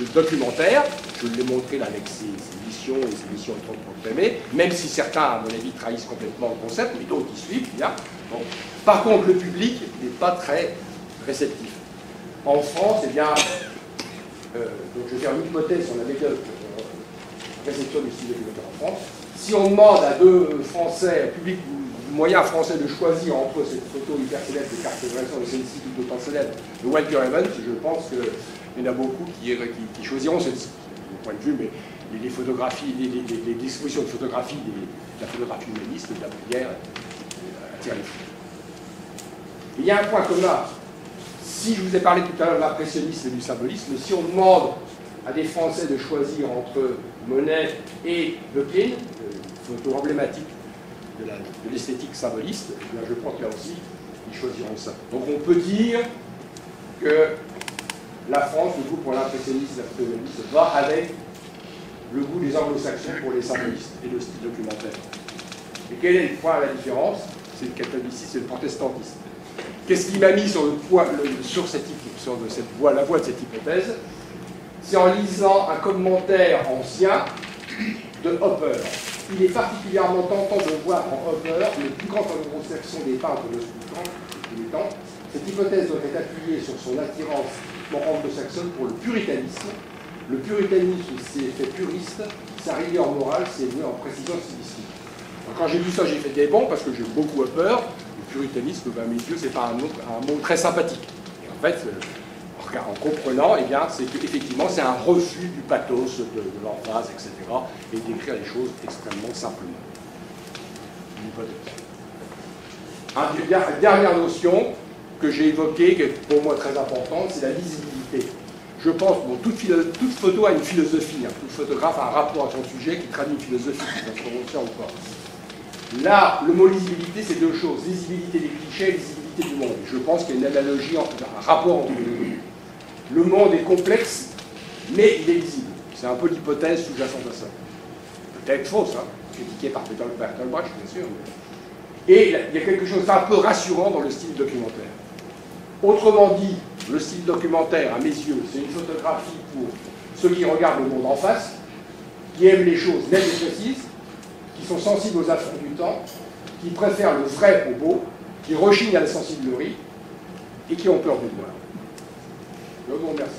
de documentaire. Je l'ai montré là avec ces missions et ces missions autoproclamées, même si certains, à mon avis, trahissent complètement le concept, mais d'autres y suivent bien. Bon. Par contre, le public n'est pas très réceptif. En France, eh bien, donc je vais faire une hypothèse sur la méthode de réception du style documentaire en France. Si on demande à deux Français, un public moyen français, de choisir entre cette photo hyper célèbre de Cartier-Bresson et celle-ci tout autant célèbre de Walter Evans, je pense qu'il y en a beaucoup qui choisiront celle-ci. De mon point de vue, mais les photographies, les dispositions de photographie, de la photographie humaniste, de la Bruyère, attirent les fous. Il y a un point commun. Si je vous ai parlé tout à l'heure de l'impressionnisme et du symbolisme, si on demande à des Français de choisir entre Monet et Le Plin, photo emblématique de l'esthétique symboliste, eh bien je pense que là aussi, ils choisiront ça. Donc on peut dire que la France, le goût pour l'impressionnisme et la photo humaniste, va avec le goût des anglo-saxons pour les symbolistes et le style documentaire. Et quel est le point à la différence? C'est le catholicisme, c'est le protestantisme. Qu'est-ce qui m'a mis sur la voie de cette hypothèse? C'est en lisant un commentaire ancien de Hopper. Il est particulièrement tentant de voir en Hopper le plus grand anglo-saxon des peintres de tous les temps. Cette hypothèse doit être appuyée sur son attirance anglo-saxonne pour le puritanisme. Le puritanisme s'est fait puriste, sa rigueur morale s'est vue en précision stylistique. Donc, quand j'ai vu ça, j'ai fait des bons parce que j'aime beaucoup Hopper. Le puritanisme, à mes yeux, c'est pas un mot très sympathique. Et en fait, en comprenant, eh bien, c'est qu'effectivement, c'est un refus du pathos, de l'emphase, etc., et d'écrire les choses extrêmement simplement. Une hypothèse. Une dernière notion que j'ai évoquée, qui est pour moi très importante, c'est la lisibilité. Je pense, bon, toute photo a une philosophie, hein. Tout photographe a un rapport à son sujet qui traduit une philosophie, que ce soit conscient ou pas. Là, le mot lisibilité, c'est deux choses, lisibilité des clichés et lisibilité du monde. Je pense qu'il y a une analogie, un rapport entre les deux. Le monde est complexe, mais il est lisible. C'est un peu l'hypothèse sous-jacente à ça. Peut-être fausse, hein, critiquée par Bertolt Brecht, bien sûr. Mais... Et il y a quelque chose d'un peu rassurant dans le style documentaire. Autrement dit, le style documentaire, à mes yeux, c'est une photographie pour ceux qui regardent le monde en face, qui aiment les choses nettes et précises, qui sont sensibles aux affronts du temps, qui préfèrent le vrai au beau, qui rechignent à la sensiblerie et qui ont peur du noir. Je vous remercie.